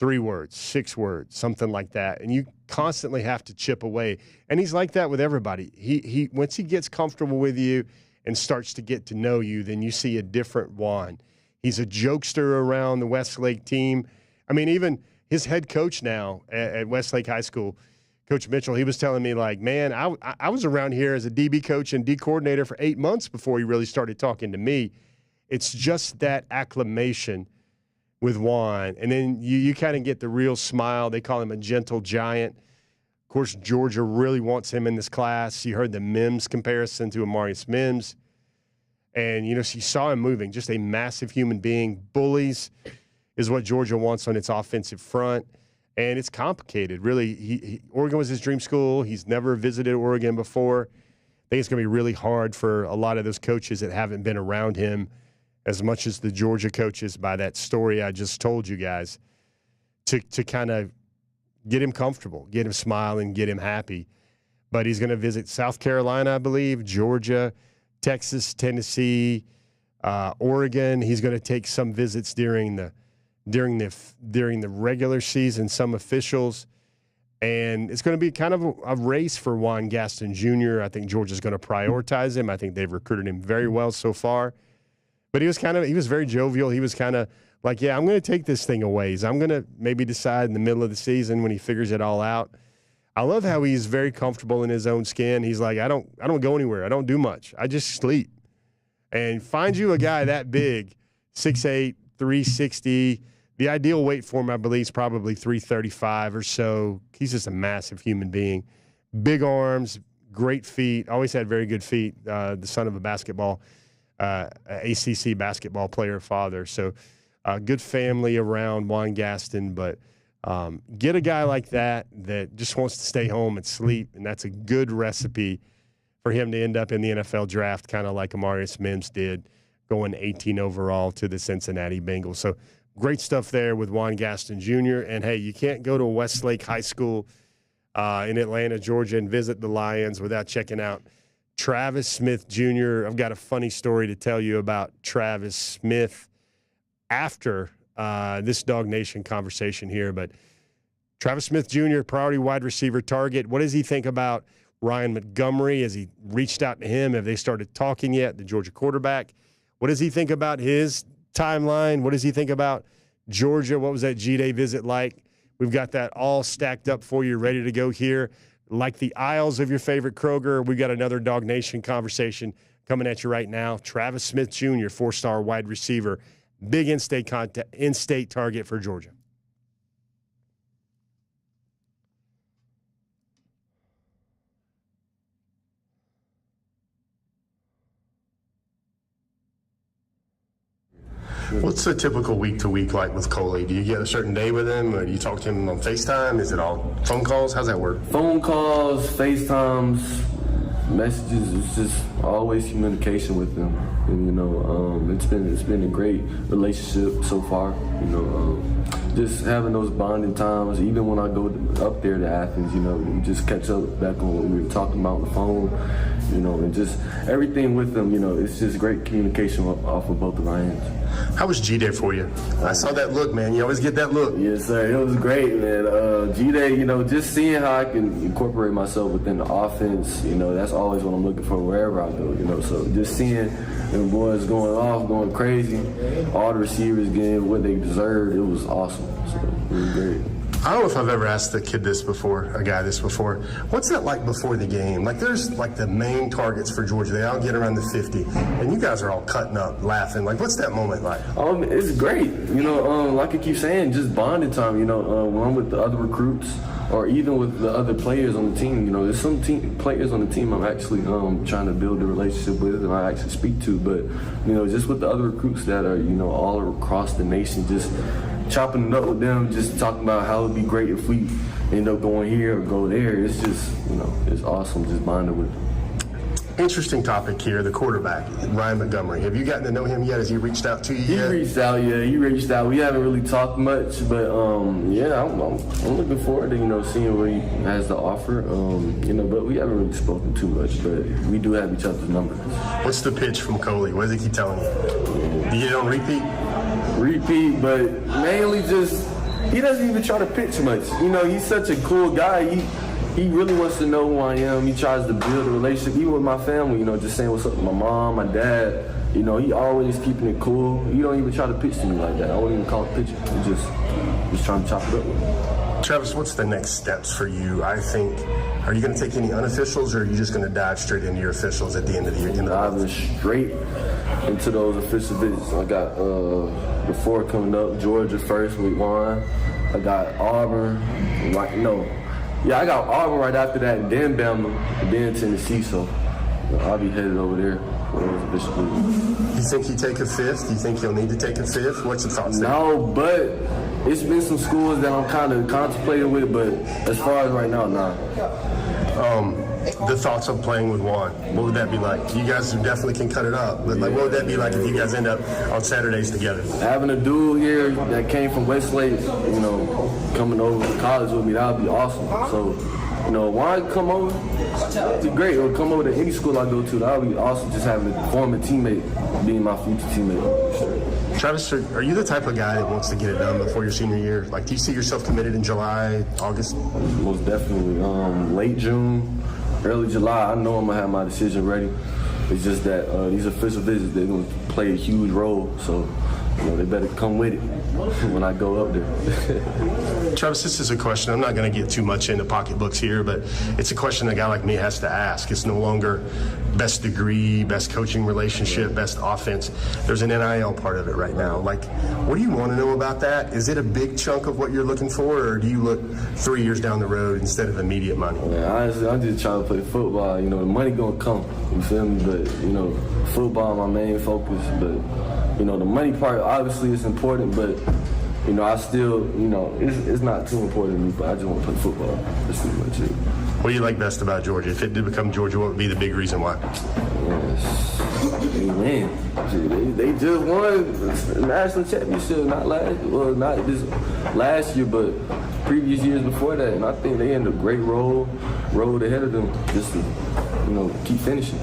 3 words, 6 words, something like that. And you constantly have to chip away. And he's like that with everybody. He once he gets comfortable with you and starts to get to know you, then you see a different Juan. He's a jokester around the Westlake team. I mean, even his head coach now at Westlake High School, Coach Mitchell, he was telling me, like, man, I was around here as a DB coach and D coordinator for 8 months before he really started talking to me. It's just that acclimation with Juan. And then you kind of get the real smile. They call him a gentle giant. Of course, Georgia really wants him in this class. You heard the Mims comparison to Amarius Mims. And, you know, so you saw him moving, just a massive human being. Bullies is what Georgia wants on its offensive front. And it's complicated, really. Oregon was his dream school. He's never visited Oregon before. I think it's going to be really hard for a lot of those coaches that haven't been around him as much as the Georgia coaches, by that story I just told you guys, to kind of get him comfortable, get him smiling, get him happy. But he's going to visit South Carolina, I believe, Georgia, Texas, Tennessee, Oregon. He's going to take some visits during the regular season, some officials. And it's going to be kind of a race for Juan Gaston Jr. I think Georgia's going to prioritize him. I think they've recruited him very well so far. But he was very jovial. He was kind of like, yeah, I'm going to take this thing a ways. I'm going to maybe decide in the middle of the season when he figures it all out. I love how he's very comfortable in his own skin. He's like, I don't go anywhere. I don't do much. I just sleep. And find you a guy that big, 6'8", 360. The ideal weight for him, I believe, is probably 335 or so. He's just a massive human being. Big arms, great feet. Always had very good feet. The son of a ACC basketball player father. So good family around Juan Gaston. But get a guy like that just wants to stay home and sleep, and that's a good recipe for him to end up in the NFL draft, kind of like Amarius Mims did, going 18 overall to the Cincinnati Bengals. So great stuff there with Juan Gaston Jr. And, hey, you can't go to Westlake High School in Atlanta, Georgia, and visit the Lions without checking out Travis Smith Jr. I've got a funny story to tell you about Travis Smith after this DawgNation conversation here. But Travis Smith Jr., priority wide receiver target. What does he think about Ryan Montgomery? Has he reached out to him? Have they started talking yet, the Georgia quarterback? What does he think about his timeline? What does he think about Georgia? What was that G-Day visit like? We've got that all stacked up for you, ready to go here. Like the aisles of your favorite Kroger, we've got another DawgNation conversation coming at you right now. Travis Smith Jr., four-star wide receiver, big in-state target for Georgia. What's a typical week-to-week like with Coley? Do you get a certain day with him, or do you talk to him on FaceTime? Is it all phone calls? How's that work? Phone calls, FaceTimes, messages. It's just always communication with him. And, you know, it's been a great relationship so far. You know, just having those bonding times. Even when I go up there to Athens, you know, we just catch up back on what we were talking about on the phone. You know, and just everything with them. You know, it's just great communication off of both of our ends. How was G-Day for you? I saw that look, man. You always get that look. Yes, sir. It was great, man. G-Day, you know, just seeing how I can incorporate myself within the offense, you know, that's always what I'm looking for wherever I go, you know. So just seeing them boys going off, going crazy, all the receivers getting what they deserved, it was awesome. So it was great. I don't know if I've ever asked a guy this before. What's that like before the game? Like, there's like the main targets for Georgia. They all get around the 50, and you guys are all cutting up, laughing. Like, what's that moment like? It's great. You know, like I keep saying, just bonding time. You know, when I'm with the other recruits, or even with the other players on the team. You know, there's some players on the team I'm actually trying to build a relationship with, and I actually speak to. But you know, just with the other recruits that are, you know, all across the nation, just chopping it up with them, just talking about how it'd be great if we end up going here or go there. It's just, you know, it's awesome just bonding with them. Interesting topic here, the quarterback, Ryan Montgomery. Have you gotten to know him yet? Has he reached out to you yet? He reached out. We haven't really talked much, but yeah, I'm looking forward to, you know, seeing what he has to offer. You know, but we haven't really spoken too much, but we do have each other's numbers. What's the pitch from Coley? What does he keep telling you? Do you get it on repeat? Repeat, but mainly just, he doesn't even try to pitch much. You know, he's such a cool guy. He really wants to know who I am. He tries to build a relationship, even with my family, you know, just saying what's up with my mom, my dad. You know, he always keeping it cool. He don't even try to pitch to me like that. I won't even call it pitching. He just trying to chop it up with me. Travis, what's the next steps for you? I think, are you going to take any unofficials, or are you just going to dive straight into your officials at the end of the year? Diving straight into those official visits. I got before coming up, Georgia first with Juan. I got Auburn. I got Auburn right after that, and then Bama, and then Tennessee. So I'll be headed over there for those official visits. Do you think he'll take a fifth? Do you think he'll need to take a fifth? What's your thoughts there? No, but it's been some schools that I'm kind of contemplating with, but as far as right now, nah. The thoughts of playing with Juan, what would that be like? You guys definitely can cut it up, but what would that be like if you guys end up on Saturdays together? Having a dude here that came from Westlake, coming over to college with me, that would be awesome. So, Juan come over, it'd be great. Or come over to any school I go to, that would be awesome, just having a former teammate, being my future teammate. Travis, are you the type of guy that wants to get it done before your senior year? Like, do you see yourself committed in July, August? Most definitely. Late June, early July, I know I'm going to have my decision ready. It's just that these official visits, they're going to play a huge role. So, they better come with it when I go up there. Travis, this is a question. I'm not going to get too much into pocketbooks here, but it's a question a guy like me has to ask. It's no longer best degree, best coaching relationship, best offense. There's an NIL part of it right now. Like, what do you want to know about that? Is it a big chunk of what you're looking for, or do you look 3 years down the road instead of immediate money? Yeah, honestly, I'm just trying to play football. The money going to come. You feel me? But, football my main focus. But, the money part, obviously, is important, but, I still, it's not too important to me, but I just want to play football. That's pretty much it. What do you like best about Georgia? If it did become Georgia, what would be the big reason why? Man, they just won the national championship, not this last year, but previous years before that, and I think they had a great road ahead of them just to, keep finishing.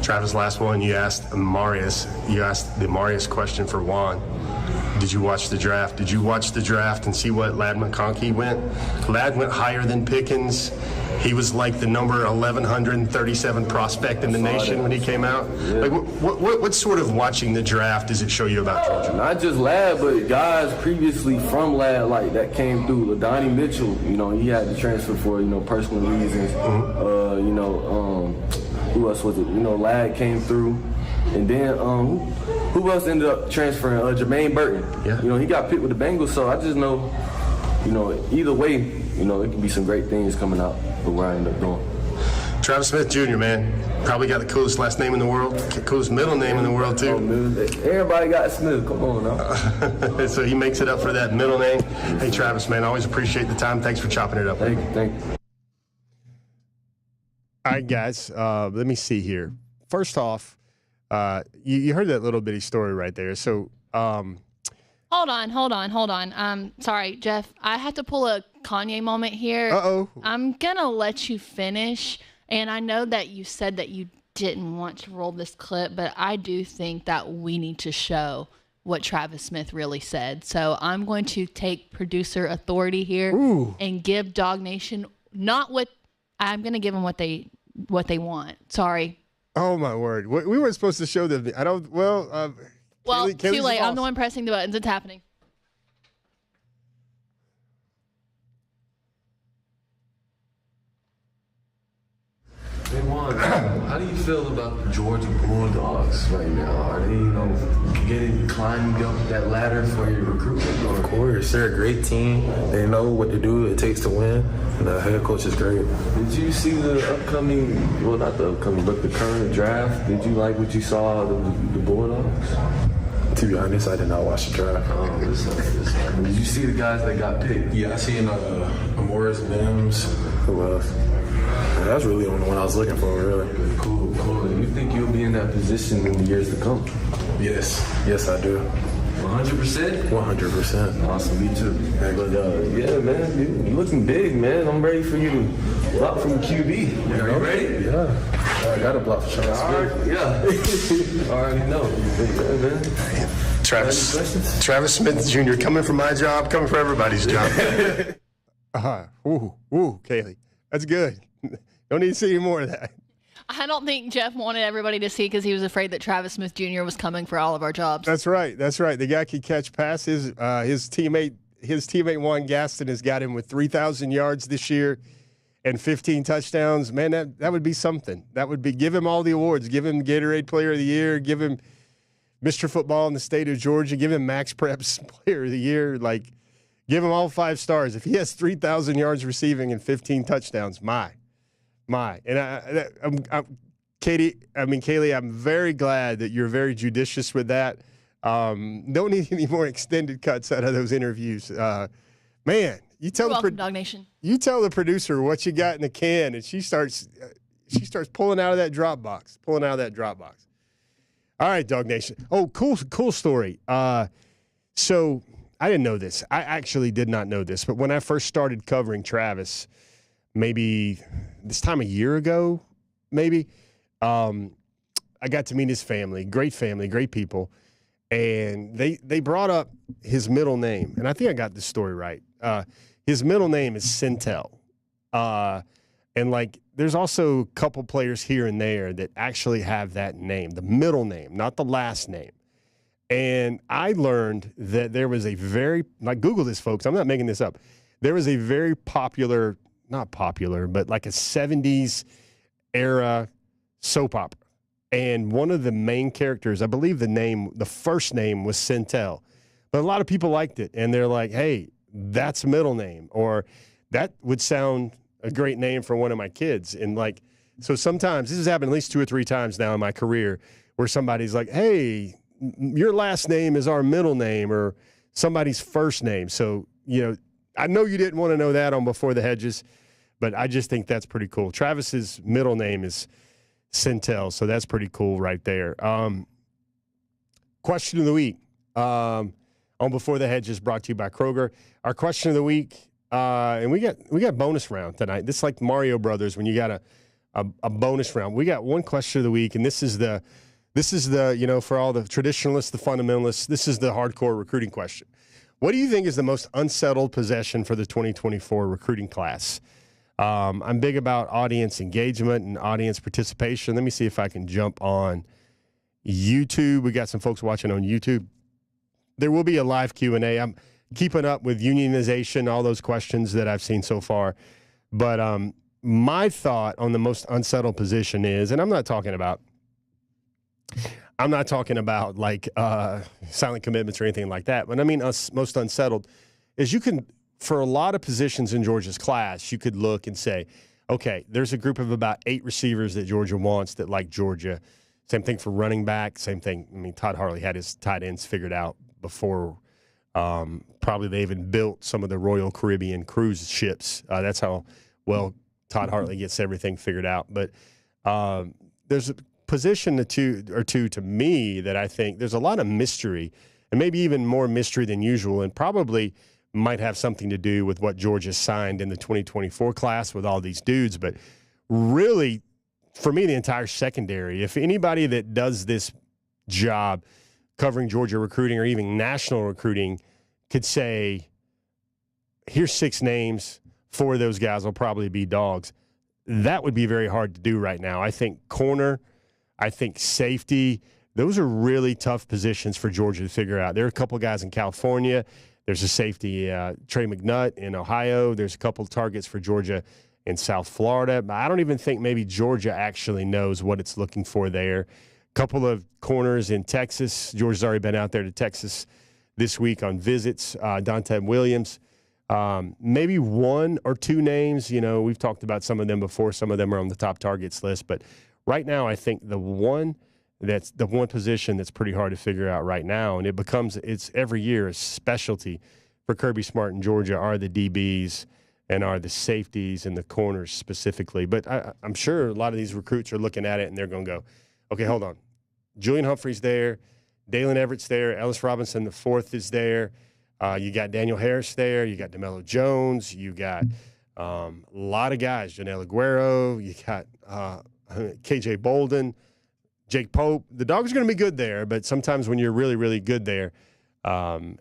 Travis, last one, you asked the Marius question for Juan. Did you watch the draft? Did you watch the draft and see what Ladd McConkey went? Ladd went higher than Pickens. He was like the number 1,137 prospect in the nation when he came out. Yeah. Like, what sort of watching the draft does it show you about Georgia? Not just Ladd, but guys previously from Ladd, like that came through. Donnie Mitchell, he had to transfer for personal reasons. Who else was it? Ladd came through. And then who else ended up transferring? Jermaine Burton. Yeah. He got picked with the Bengals, so I just know, either way, it could be some great things coming out of where I end up going. Travis Smith Jr., man, probably got the coolest last name in the world, coolest middle name in the world, too. Everybody got Smith. Come on now. So he makes it up for that middle name. Hey, Travis, man, always appreciate the time. Thanks for chopping it up. Thank you. All right, guys, let me see here. First off, you heard that little bitty story right there. So, hold on. Sorry, Jeff. I have to pull a Kanye moment here. Uh-oh. I'm gonna let you finish, and I know that you said that you didn't want to roll this clip, but I do think that we need to show what Travis Smith really said. So I'm going to take producer authority here and give DawgNation I'm gonna give them what they want. Sorry. Oh my word! We weren't supposed to show them. I don't. Well, Kaylee's too late. I'm the one pressing the buttons. It's happening. Hey Juan, how do you feel about the Georgia Bulldogs right now? Are they, climbing up that ladder for your recruitment? Of course, they're a great team. They know what to do. It takes to win. The head coach is great. Did you see the upcoming? Well, not the upcoming, but the current draft. Did you like what you saw of the Bulldogs? To be honest, I did not watch the draft. Did you see the guys that got picked? Yeah, I seen Morris Mims. Who else? That's really the only one I was looking for, really. Cool. Do you think you'll be in that position in the years to come? Yes, I do. 100%? 100%. Awesome, me too. But yeah, man, you're looking big, man. I'm ready for you to block from QB. Are you ready? Yeah. I got to block for Sean Smith. Yeah. I already know. Yeah, man. Travis Smith Jr. coming for my job, coming for everybody's job. Kaylee, that's good. Don't need to see any more of that. I don't think Jeff wanted everybody to see because he was afraid that Travis Smith Jr. was coming for all of our jobs. That's right. The guy could catch passes. His teammate his teammate Juan Gaston has got him with 3,000 yards this year and 15 touchdowns, man, that would be something. That would be, give him all the awards. Give him Gatorade Player of the Year. Give him Mr. Football in the state of Georgia. Give him Max Preps Player of the Year. Like, give him all 5 stars. If he has 3,000 yards receiving and 15 touchdowns, my. And Kaylee, I'm very glad that you're very judicious with that. Don't need any more extended cuts out of those interviews. Man, you tell DawgNation. You tell the producer what you got in the can, and she starts pulling out of that drop box. All right, DawgNation. Oh, cool story. So I didn't know this. I actually did not know this, but when I first started covering Travis, maybe this time a year ago, maybe, I got to meet his family, great people. And they brought up his middle name, and I think I got this story right. His middle name is Sentell. And, like, there's also a couple players here and there that actually have that name, the middle name, not the last name. And I learned that there was a very – like, Google this, folks. I'm not making this up. There was a very popular – not popular, but like a 70s era soap opera. And one of the main characters, I believe the first name was Sentell. But a lot of people liked it. And they're like, hey, that's a middle name. Or that would sound a great name for one of my kids. And, like, so sometimes, this has happened at least 2 or 3 times now in my career, where somebody's like, hey, your last name is our middle name, or somebody's first name. So, you know, I know you didn't want to know that on Before the Hedges, but I just think that's pretty cool. Travis's middle name is Sentell, so that's pretty cool right there. Question of the week on Before the Hedges, brought to you by Kroger. Our question of the week, and we got bonus round tonight. This is like Mario Brothers when you got a bonus round. We got one question of the week, and this is the you know, for all the traditionalists, the fundamentalists, this is the hardcore recruiting question. What do you think is the most unsettled possession for the 2024 recruiting class? I'm big about audience engagement and audience participation. Let me see if I can jump on YouTube. We got some folks watching on YouTube. There will be a live Q&A. I'm keeping up with unionization, all those questions that I've seen so far. But my thought on the most unsettled position is, and I'm not talking about like silent commitments or anything like that. But I mean, most unsettled is you can, for a lot of positions in Georgia's class, you could look and say, okay, there's a group of about 8 receivers that Georgia wants that like Georgia. Same thing for running back. Same thing. I mean, Todd Hartley had his tight ends figured out before probably they even built some of the Royal Caribbean cruise ships. That's how well Todd Hartley gets everything figured out. But there's a position or two to me that I think there's a lot of mystery, and maybe even more mystery than usual, and probably might have something to do with what Georgia signed in the 2024 class with all these dudes. But really, for me, the entire secondary, if anybody that does this job covering Georgia recruiting or even national recruiting could say, here's 6 names, 4 of those guys will probably be dogs, that would be very hard to do right now. I think corner, I think safety, those are really tough positions for Georgia to figure out. There are a couple guys in California. There's a safety, Trey McNutt in Ohio. There's a couple targets for Georgia in South Florida. But I don't even think maybe Georgia actually knows what it's looking for there. A couple of corners in Texas. Georgia's already been out there to Texas this week on visits. Dante Williams. Maybe 1 or 2 names. You know, we've talked about some of them before. Some of them are on the top targets list. But right now, I think the one position that's pretty hard to figure out right now, and it's every year a specialty for Kirby Smart in Georgia, are the DBs and are the safeties and the corners specifically. But I'm sure a lot of these recruits are looking at it and they're going to go, okay, hold on. Julian Humphrey's there. Dalen Everett's there. Ellis Robinson IV is there. You got Daniel Harris there. You got DeMello Jones. You got a lot of guys. Janelle Aguero. You got KJ Bolden. Jake Pope. The Dogs are going to be good there, but sometimes when you're really, really good there,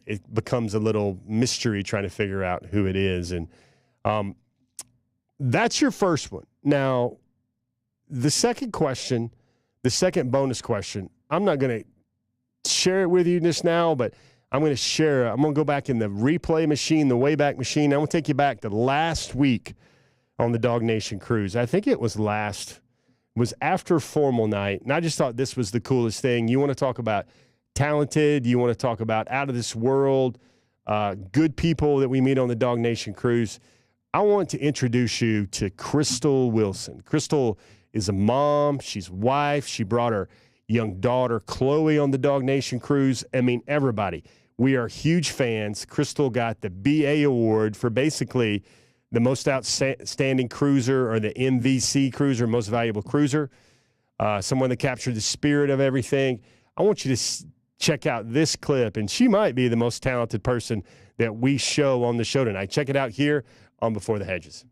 it becomes a little mystery trying to figure out who it is. And that's your first one. Now, the second question, the second bonus question, I'm not going to share it with you just now, but I'm going to go back in the replay machine, the Wayback Machine. I'm going to take you back to last week on the DawgNation Cruise. I think it was after formal night, and I just thought this was the coolest thing. You want to talk about talented, you want to talk about out of this world, good people that we meet on the DawgNation Cruise. I want to introduce you to Crystal Wilson. Crystal is a mom. She's a wife. She brought her young daughter, Chloe, on the DawgNation Cruise. I mean, everybody. We are huge fans. Crystal got the BA award for basically the most outstanding cruiser, or the MVC cruiser, most valuable cruiser, someone that captured the spirit of everything. I want you to check out this clip, and she might be the most talented person that we show on the show tonight. Check it out here on Before the Hedges.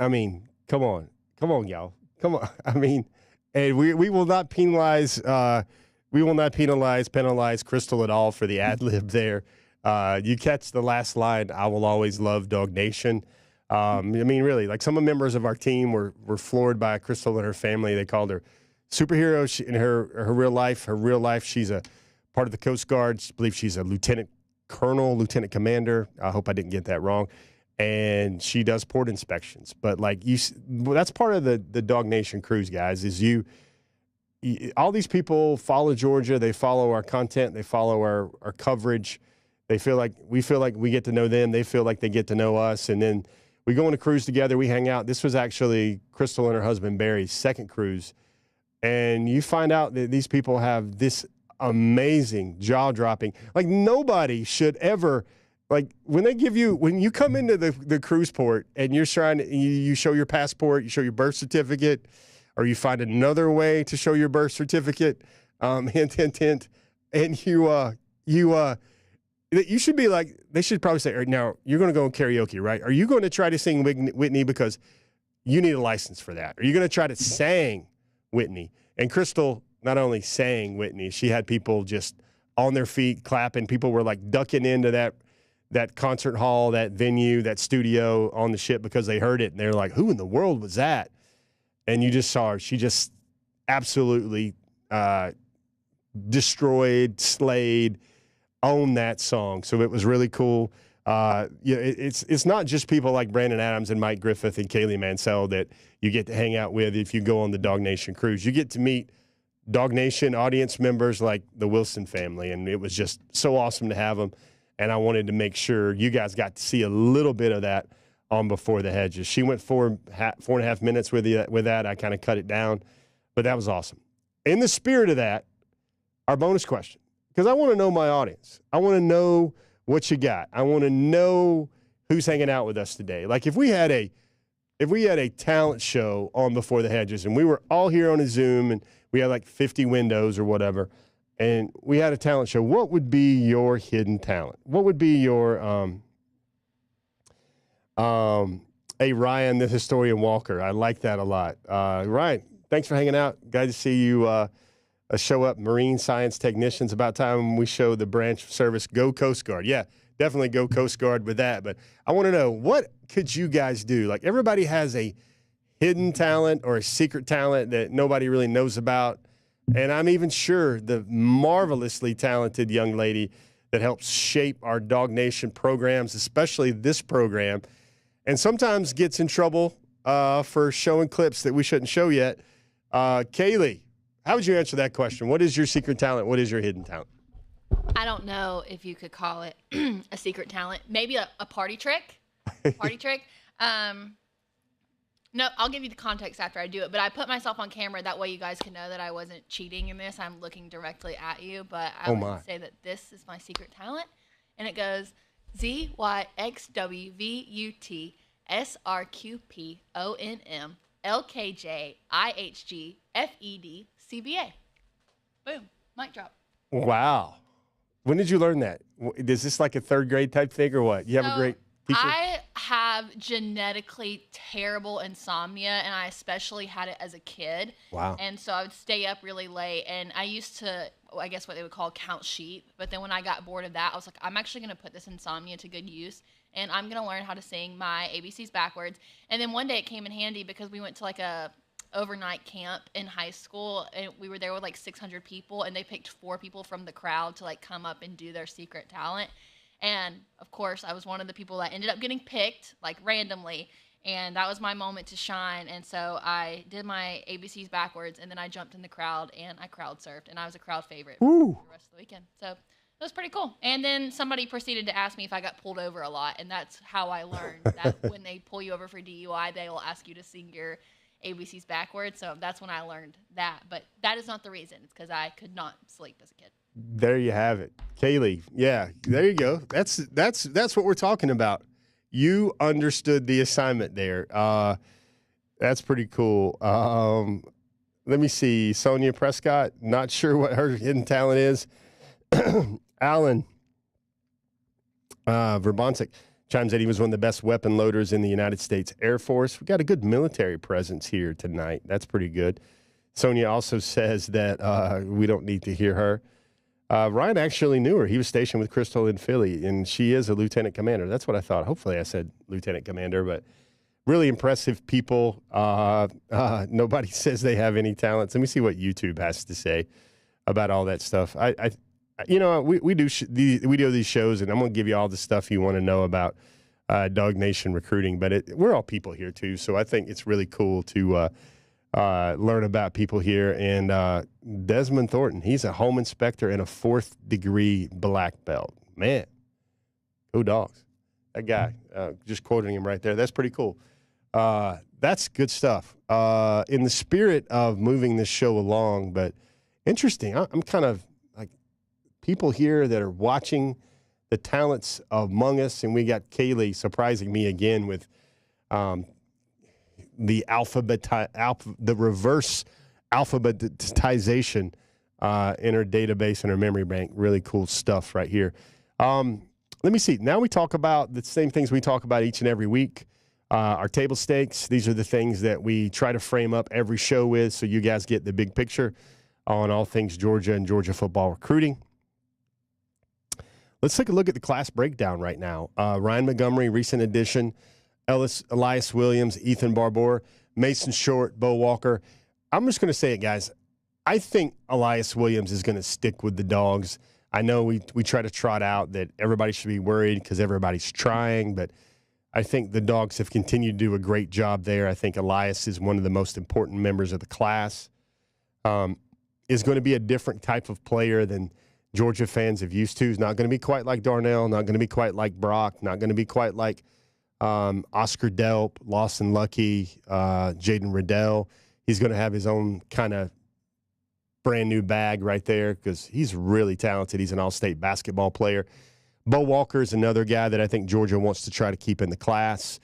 I mean, come on, y'all. Come on. I mean, and we will not penalize Crystal at all for the ad lib there. You catch the last line, I will always love DawgNation. I mean, really, like, some members of our team were floored by Crystal and her family. They called her superhero in her real life. Her real life, she's a part of the Coast Guard. I believe she's a lieutenant commander. I hope I didn't get that wrong. And she does port inspections. But, like, that's part of the DawgNation Cruise, guys, is all these people follow Georgia. They follow our content. They follow our coverage. We feel like we get to know them. They feel like they get to know us. And then we go on a cruise together. We hang out. This was actually Crystal and her husband Barry's second cruise. And you find out that these people have this amazing, jaw-dropping, like, nobody should ever, like, when you come into the cruise port and you're you show your passport, you show your birth certificate, or you find another way to show your birth certificate, hint, and you should be like, they should probably say, now, you're going to go on karaoke, right? Are you going to try to sing Whitney because you need a license for that? Are you going to try to sing Whitney? And Crystal not only sang Whitney, she had people just on their feet clapping. People were, like, ducking into that concert hall, that venue, that studio on the ship because they heard it. And they're like, who in the world was that? And you just saw her. She just absolutely destroyed, slayed, owned that song. So it was really cool. It's not just people like Brandon Adams and Mike Griffith and Kaylee Mansell that you get to hang out with if you go on the DawgNation Cruise. You get to meet DawgNation audience members like the Wilson family, and it was just so awesome to have them. And I wanted to make sure you guys got to see a little bit of that on Before the Hedges. She went 4.5 minutes with that. I kind of cut it down, but that was awesome. In the spirit of that, our bonus question, because I want to know my audience. I want to know what you got. I want to know who's hanging out with us today. Like if we had a talent show on Before the Hedges and we were all here on a Zoom and we had like 50 windows or whatever, and we had a talent show, what would be your hidden talent? What would be your Ryan, the historian Walker? I like that a lot. Ryan, thanks for hanging out. Glad to see you show up. Marine Science Technicians. About time we show the branch of service. Go Coast Guard. Yeah, definitely go Coast Guard with that. But I want to know, what could you guys do? Like everybody has a hidden talent or a secret talent that nobody really knows about. And I'm even sure the marvelously talented young lady that helps shape our DawgNation programs, especially this program, and sometimes gets in trouble for showing clips that we shouldn't show yet. Kaylee, how would you answer that question? What is your secret talent? What is your hidden talent? I don't know if you could call it a secret talent. Maybe a party trick. Party trick. No, I'll give you the context after I do it. But I put myself on camera. That way you guys can know that I wasn't cheating in this. I'm looking directly at you. But I would say that this is my secret talent. And it goes ZYXWVUTSRQPONM LKJIHGFEDCBA. Boom. Mic drop. Wow. When did you learn that? Is this like a third grade type thing or what? You have a great teacher? I have genetically terrible insomnia, and I especially had it as a kid. Wow. And so I would stay up really late, and I used to, I guess what they would call count sheep. But then when I got bored of that, I was like, I'm actually going to put this insomnia to good use, and I'm going to learn how to sing my ABCs backwards. And then one day it came in handy because we went to like a overnight camp in high school, and we were there with like 600 people, and they picked 4 people from the crowd to like come up and do their secret talent. And of course I was one of the people that ended up getting picked like randomly, and that was my moment to shine. And so I did my ABCs backwards, and then I jumped in the crowd and I crowd surfed, and I was a crowd favorite for the rest of the weekend. So it was pretty cool. And then somebody proceeded to ask me if I got pulled over a lot, and that's how I learned that when they pull you over for DUI, they will ask you to sing your ABCs backwards. So that's when I learned that. But that is not the reason. It's because I could not sleep as a kid. There you have it. Kaylee. Yeah, there you go. That's what we're talking about. You understood the assignment there. That's pretty cool. Let me see. Sonia Prescott, not sure what her hidden talent is. Alan Verboncic chimes in. He was one of the best weapon loaders in the United States Air Force. We got a good military presence here tonight. That's pretty good. Sonia also says that we don't need to hear her. Ryan actually knew her. He was stationed with Crystal in Philly, and she is a lieutenant commander. That's what I thought. Hopefully I said lieutenant commander, but really impressive people. Nobody says they have any talents. Let me see what YouTube has to say about all that stuff. We do these shows, and I'm going to give you all the stuff you want to know about DawgNation recruiting, but we're all people here too, so I think it's really cool to learn about people here. And Desmond Thornton, he's a home inspector and a 4th degree black belt. Man, go Dogs. That guy, just quoting him right there. That's pretty cool. That's good stuff. In the spirit of moving this show along, but interesting. I'm kind of like people here that are watching the talents among us, and we got Kaylee surprising me again with the reverse alphabetization in her database and her memory bank. Really cool stuff right here. Let me see. Now we talk about the same things we talk about each and every week. Our table stakes. These are the things that we try to frame up every show with, so you guys get the big picture on all things Georgia and Georgia football recruiting. Let's take a look at the class breakdown right now. Ryan Montgomery, recent addition. Elias Williams, Ethan Barbour, Mason Short, Bo Walker. I'm just going to say it, guys. I think Elias Williams is going to stick with the Dogs. I know we try to trot out that everybody should be worried because everybody's trying, but I think the Dogs have continued to do a great job there. I think Elias is one of the most important members of the class. Is going to be a different type of player than Georgia fans have used to. He's not going to be quite like Darnell, not going to be quite like Brock, not going to be quite like Oscar Delp, Lawson Lucky, Jaden Riddell. He's going to have his own kind of brand new bag right there because he's really talented. He's an all-state basketball player. Bo Walker is another guy that I think Georgia wants to try to keep in the class.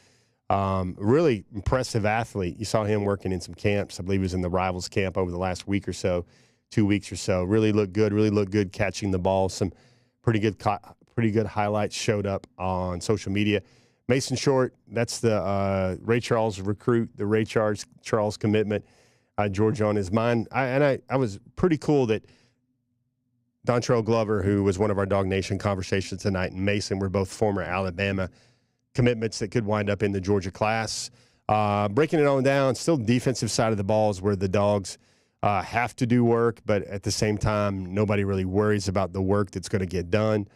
Really impressive athlete. You saw him working in some camps. I believe he was in the Rivals camp over the last week or so, 2 weeks or so. Really looked good catching the ball. Some pretty good highlights showed up on social media. Mason Short, that's the Ray Charles recruit, the Ray Charles commitment. Georgia on his mind. I was pretty cool that Dontrell Glover, who was one of our DawgNation conversations tonight, and Mason were both former Alabama commitments that could wind up in the Georgia class. Breaking it on down, still defensive side of the ball is where the Dogs have to do work, but at the same time, nobody really worries about the work that's going to get done.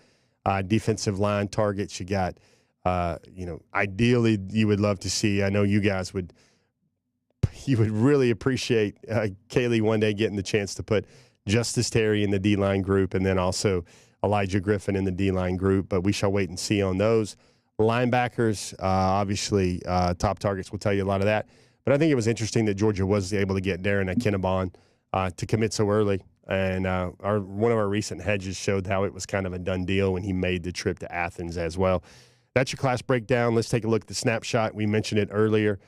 Defensive line targets, you got, ideally you would love to see, I know you guys would really appreciate Kaylee one day getting the chance to put Justice Terry in the D-line group and then also Elijah Griffin in the D-line group, but we shall wait and see on those. Linebackers, obviously, top targets will tell you a lot of that. But I think it was interesting that Georgia was able to get Darren Akinabon to commit so early. And one of our recent hedges showed how it was kind of a done deal when he made the trip to Athens as well. That's your class breakdown. Let's take a look at the snapshot. We mentioned it earlier.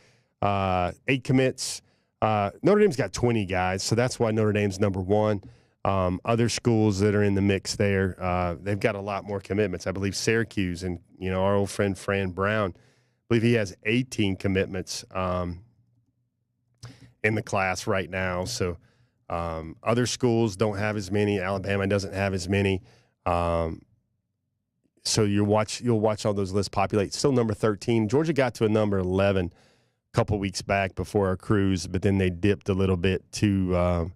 8 commits. Notre Dame's got 20 guys, so that's why Notre Dame's number one. Other schools that are in the mix there, they've got a lot more commitments. I believe Syracuse and, our old friend Fran Brown, I believe he has 18 commitments in the class right now. So other schools don't have as many. Alabama doesn't have as many. So you'll watch all those lists populate. Still number 13. Georgia got to a number 11 a couple weeks back before our cruise, but then they dipped a little bit to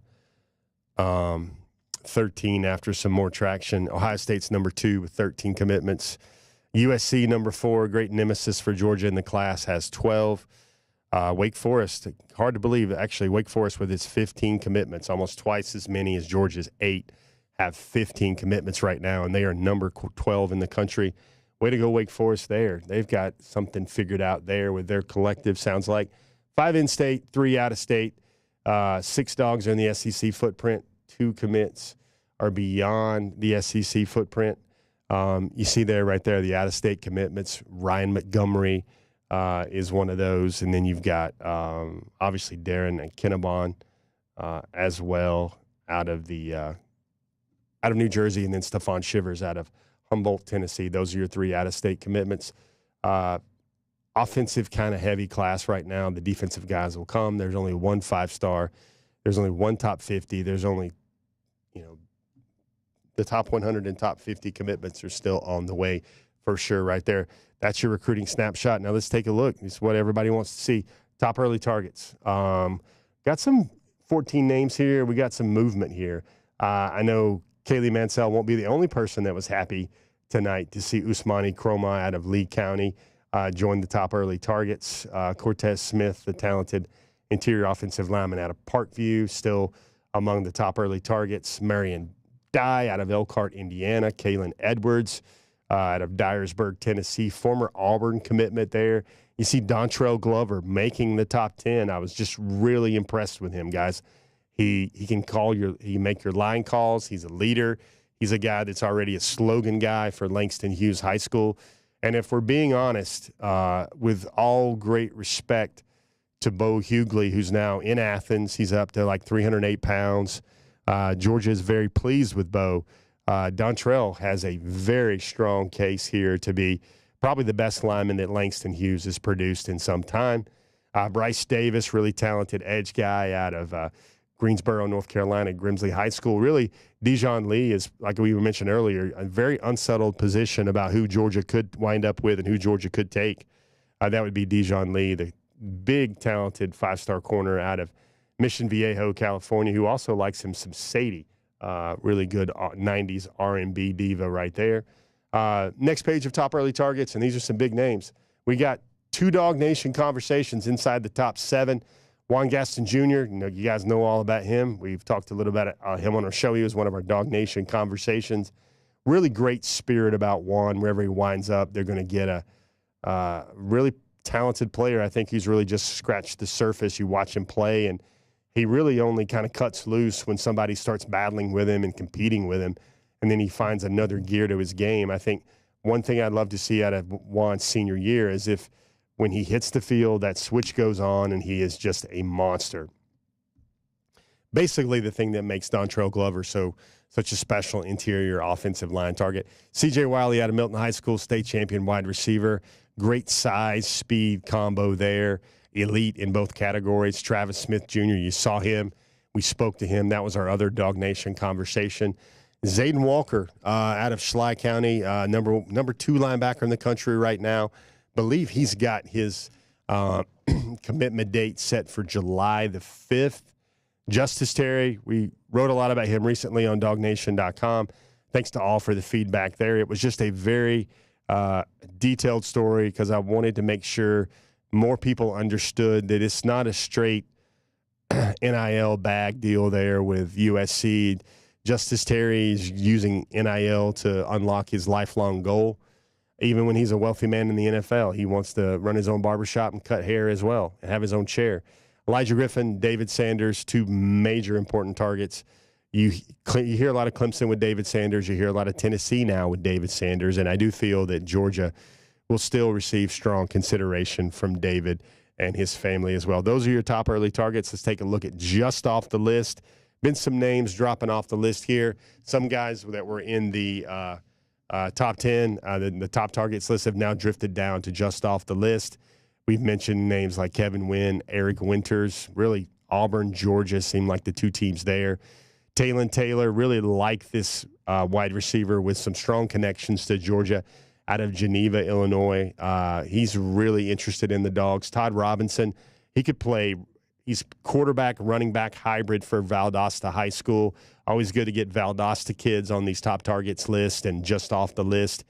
13 after some more traction. Ohio State's number 2 with 13 commitments. USC number 4, great nemesis for Georgia in the class, has 12. Wake Forest, hard to believe, actually, Wake Forest with its 15 commitments, almost twice as many as Georgia's 8, have 15 commitments right now, and they are number 12 in the country. Way to go, Wake Forest there. They've got something figured out there with their collective, sounds like. 5 in-state, 3 out-of-state. 6 Dogs are in the SEC footprint. 2 commits are beyond the SEC footprint. You see there, right there, the out-of-state commitments. Ryan Montgomery is one of those. And then you've got, obviously, Darren and Akinabon as well out of New Jersey, and then Stephon Shivers out of Humboldt, Tennessee. Those are your 3 out-of-state commitments. Offensive kind of heavy class right now. The defensive guys will come. There's only 1 5-star. There's only 1 top 50. There's only, the top 100 and top 50 commitments are still on the way for sure right there. That's your recruiting snapshot. Now let's take a look. This is what everybody wants to see. Top early targets. Got some 14 names here. We got some movement here. I know Kaylee Mansell won't be the only person that was happy tonight to see Usmani Kroma out of Lee County join the top early targets. Cortez Smith, the talented interior offensive lineman out of Parkview, still among the top early targets. Marion Dye out of Elkhart, Indiana. Kaylin Edwards out of Dyersburg, Tennessee, former Auburn commitment there. You see Dontrell Glover making the top 10. I was just really impressed with him, guys. He can make your line calls. He's a leader. He's a guy that's already a slogan guy for Langston Hughes High School. And if we're being honest, with all great respect to Bo Hughley, who's now in Athens, he's up to like 308 pounds. Georgia is very pleased with Bo. Dontrell has a very strong case here to be probably the best lineman that Langston Hughes has produced in some time. Bryce Davis, really talented edge guy out of Greensboro, North Carolina, Grimsley High School. Really, Dijon Lee is, like we mentioned earlier, a very unsettled position about who Georgia could wind up with and who Georgia could take. That would be Dijon Lee, the big, talented 5-star corner out of Mission Viejo, California, who also likes him some Sadie. Really good 90s R&B diva right there. Next page of top early targets, and these are some big names. We got 2 DawgNation conversations inside the top 7. Juan Gaston Jr., you guys know all about him. We've talked a little about him on our show. He was one of our DawgNation conversations. Really great spirit about Juan. Wherever he winds up, they're going to get a really talented player. I think he's really just scratched the surface. You watch him play, and he really only kind of cuts loose when somebody starts battling with him and competing with him, and then he finds another gear to his game. I think one thing I'd love to see out of Juan's senior year is if when he hits the field, that switch goes on and he is just a monster. Basically the thing that makes Dontrell Glover such a special interior offensive line target. C.J. Wiley out of Milton High School, state champion wide receiver. Great size, speed combo there. Elite in both categories. Travis Smith Jr., you saw him. We spoke to him. That was our other DawgNation conversation. Zayden Walker out of Schley County, number 2 linebacker in the country right now. Believe he's got his commitment date set for July the 5th. Justice Terry, we wrote a lot about him recently on DawgNation.com. Thanks to all for the feedback there. It was just a very detailed story because I wanted to make sure more people understood that it's not a straight NIL bag deal there with USC. Justice Terry is using NIL to unlock his lifelong goal. Even when he's a wealthy man in the NFL, he wants to run his own barbershop and cut hair as well and have his own chair. Elijah Griffin, David Sanders, 2 major important targets. You hear a lot of Clemson with David Sanders. You hear a lot of Tennessee now with David Sanders. And I do feel that Georgia will still receive strong consideration from David and his family as well. Those are your top early targets. Let's take a look at just off the list. Been some names dropping off the list here. Some guys that were in the top 10, the top targets list have now drifted down to just off the list. We've mentioned names like Kevin Wynn, Eric Winters, really Auburn, Georgia seem like the 2 teams there. Taylon Taylor, really like this wide receiver with some strong connections to Georgia out of Geneva, Illinois. He's really interested in the Dogs. Todd Robinson, he could play. He's quarterback, running back hybrid for Valdosta High School. Always good to get Valdosta kids on these top targets list and just off the list.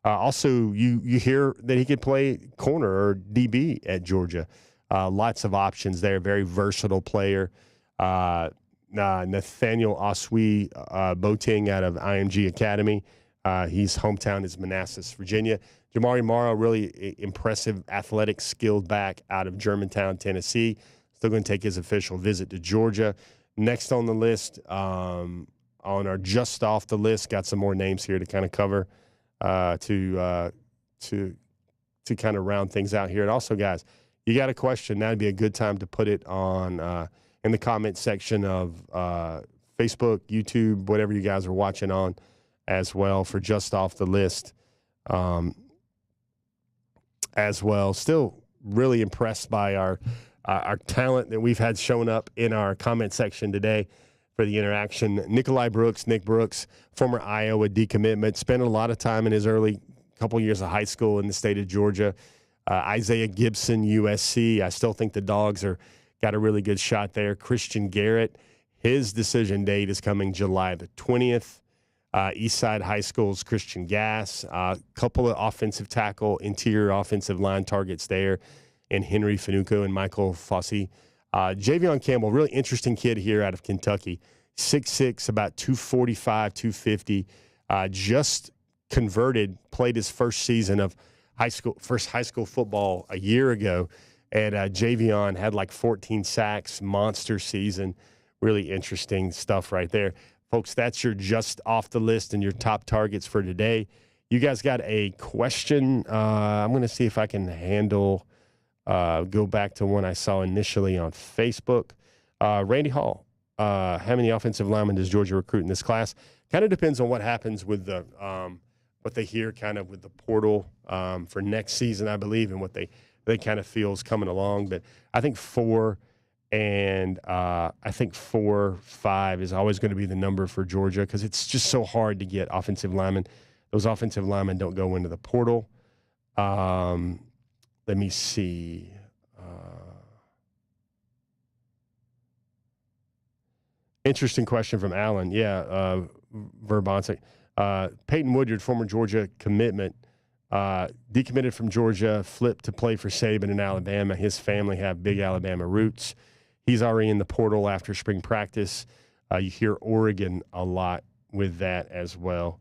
Also, you hear that he could play corner or DB at Georgia. Lots of options there. Very versatile player. Nathaniel Oswee Boating out of IMG Academy. His hometown is Manassas, Virginia. Jamari Morrow, really impressive, athletic, skilled back out of Germantown, Tennessee. Still going to take his official visit to Georgia. Next on the list, on our just off the list, got some more names here to kind of cover. To kind of round things out here. And also, guys, you got a question, that'd be a good time to put it on in the comment section of Facebook, YouTube, whatever you guys are watching on as well for just off the list as well. Still really impressed by our talent that we've had showing up in our comment section today for the interaction. Nikolai Brooks, Nick Brooks, former Iowa decommitment, spent a lot of time in his early couple years of high school in the state of Georgia. Isaiah Gibson, USC. I still think the Dogs got a really good shot there. Christian Garrett, his decision date is coming July the 20th. Eastside High School's Christian Gass. A couple of offensive tackle, interior offensive line targets there, and Henry Fanuco and Michael Fossey. Javion Campbell, really interesting kid here out of Kentucky. 6'6", about 245, 250. Just converted, played his first season of high school football a year ago. And Javion had like 14 sacks, monster season. Really interesting stuff right there. Folks, that's your just off the list and your top targets for today. You guys got a question. I'm going to see if I can go back to one I saw initially on Facebook. Randy Hall, how many offensive linemen does Georgia recruit in this class? Kind of depends on what happens with the what they hear kind of with the portal for next season, I believe, and what they kind of feel is coming along. But I think 4 and I think 4, 5 is always going to be the number for Georgia because it's just so hard to get offensive linemen. Those offensive linemen don't go into the portal. Let me see. Interesting question from Alan. Yeah, Verbonsic. Peyton Woodyard, former Georgia commitment, decommitted from Georgia, flipped to play for Saban in Alabama. His family have big Alabama roots. He's already in the portal after spring practice. You hear Oregon a lot with that as well.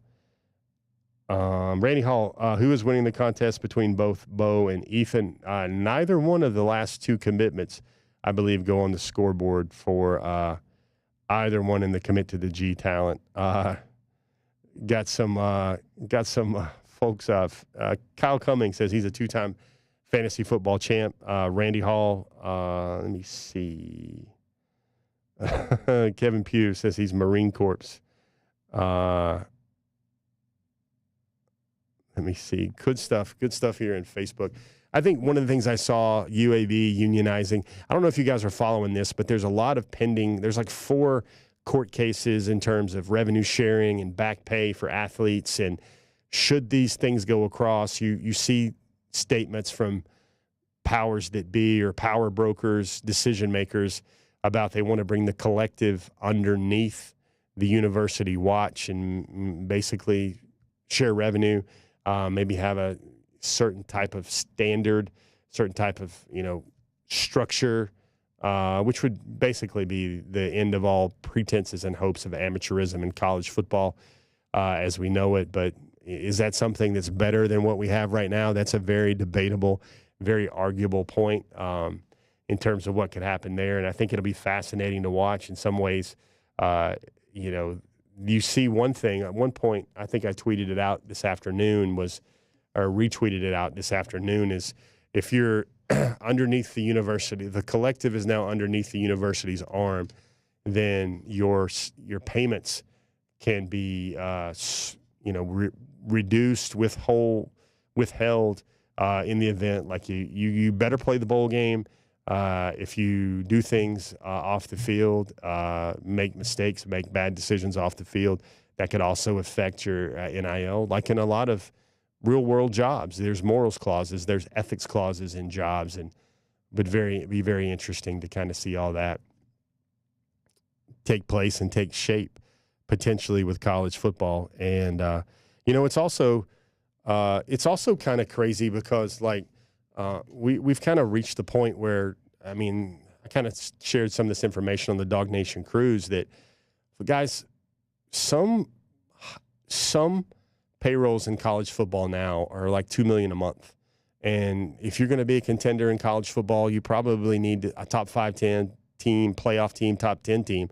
Randy Hall, who is winning the contest between both Bo and Ethan? Neither one of the last 2 commitments I believe, go on the scoreboard for either one in the commit to the G talent. Got some folks. Kyle Cummings says he's a 2-time fantasy football champ. Randy Hall. Let me see. Kevin Pugh says he's Marine Corps. Let me see. Good stuff here in Facebook. I think one of the things I saw, UAB unionizing, I don't know if you guys are following this, but there's a lot of pending. There's like 4 court cases in terms of revenue sharing and back pay for athletes. And should these things go across, you see statements from powers that be or power brokers, decision makers, about they want to bring the collective underneath the university watch and basically share revenue, maybe have a certain type of standard, certain type of, structure, which would basically be the end of all pretenses and hopes of amateurism in college football as we know it. But is that something that's better than what we have right now? That's a very debatable, very arguable point in terms of what could happen there. And I think it'll be fascinating to watch in some ways. You see one thing at one point, I think I tweeted it out this afternoon or retweeted it out this afternoon, is if you're underneath the university, the collective is now underneath the university's arm, then your payments can be, reduced, withheld in the event. Like you better play the bowl game. If you do things off the field, make mistakes, make bad decisions off the field, that could also affect your NIL. Like in a lot of real-world jobs, there's morals clauses, there's ethics clauses in jobs, but be very interesting to kind of see all that take place and take shape potentially with college football. And it's also kind of crazy because we've kind of reached the point where, I kind of shared some of this information on the DawgNation cruise that, guys, some payrolls in college football now are like $2 million a month. And if you're going to be a contender in college football, you probably need a top 5-10 team, playoff team, top 10 team.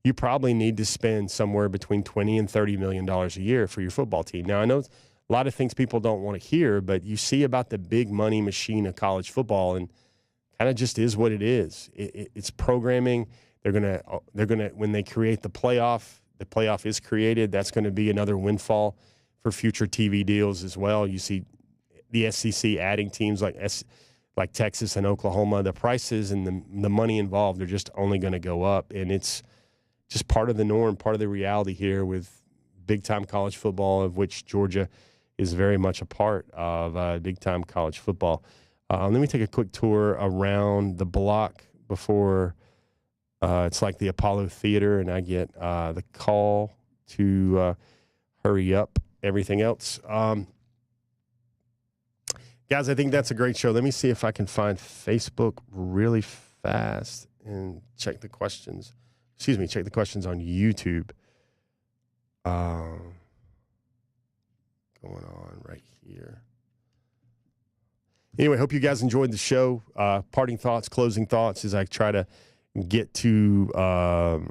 You probably need to spend somewhere between $20 and $30 million a year for your football team. Now, I know a lot of things people don't want to hear, but you see about the big money machine of college football, and kind of just is what it is. It's programming. They're gonna when they create the playoff is created. That's going to be another windfall for future TV deals as well. You see the SEC adding teams like Texas and Oklahoma. The prices and the money involved are just only going to go up, and it's just part of the norm, part of the reality here with big-time college football, of which Georgia is very much a part of big-time college football. Let me take a quick tour around the block before it's like the Apollo Theater, and I get the call to hurry up everything else. Guys, I think that's a great show. Let me see if I can find Facebook really fast and check the questions. Check the questions on YouTube. Going on right here. Anyway, hope you guys enjoyed the show. Parting thoughts, closing thoughts as I try to get to our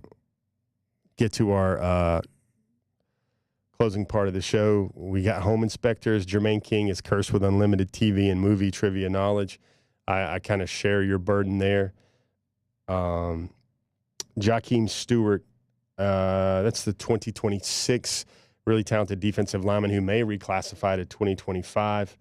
closing part of the show. We got home inspectors. Jermaine King is cursed with unlimited TV and movie trivia knowledge. I kind of share your burden there. Jakeem Stewart, that's the 2026 really talented defensive lineman who may reclassify to 2025.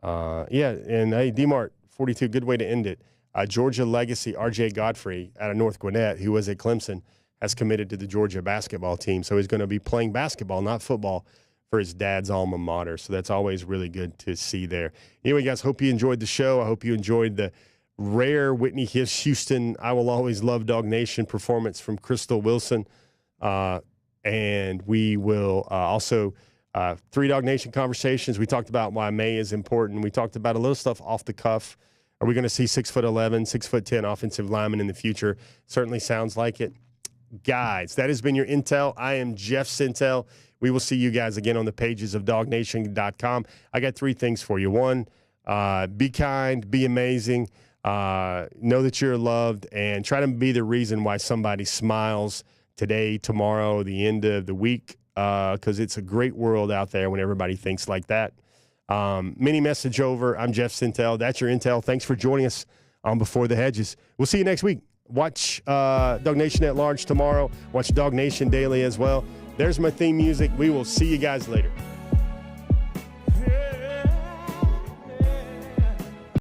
And hey, DMart 42, good way to end it. Georgia legacy RJ Godfrey out of North Gwinnett, who was at Clemson, has committed to the Georgia basketball team. So he's going to be playing basketball, not football, for his dad's alma mater. So that's always really good to see there. Anyway, guys, hope you enjoyed the show. I hope you enjoyed the rare Whitney Houston I Will Always Love DawgNation performance from Crystal Wilson. And we will also 3 DawgNation conversations. We talked about why May is important. We talked about a little stuff off the cuff. Are we going to see 6'11", 6'10" offensive linemen in the future? Certainly sounds like it. Guys, that has been your intel. I am Jeff Sentell. We will see you guys again on the pages of DawgNation.com. I got 3 things for you. 1, be kind, be amazing. Know that you're loved, and try to be the reason why somebody smiles today, tomorrow, the end of the week, because it's a great world out there when everybody thinks like that. Mini message over. I'm Jeff Sentell. That's your intel. Thanks for joining us on Before the Hedges. We'll see you next week. Watch DawgNation at Large tomorrow. Watch DawgNation Daily as well. There's my theme music. We will see you guys later.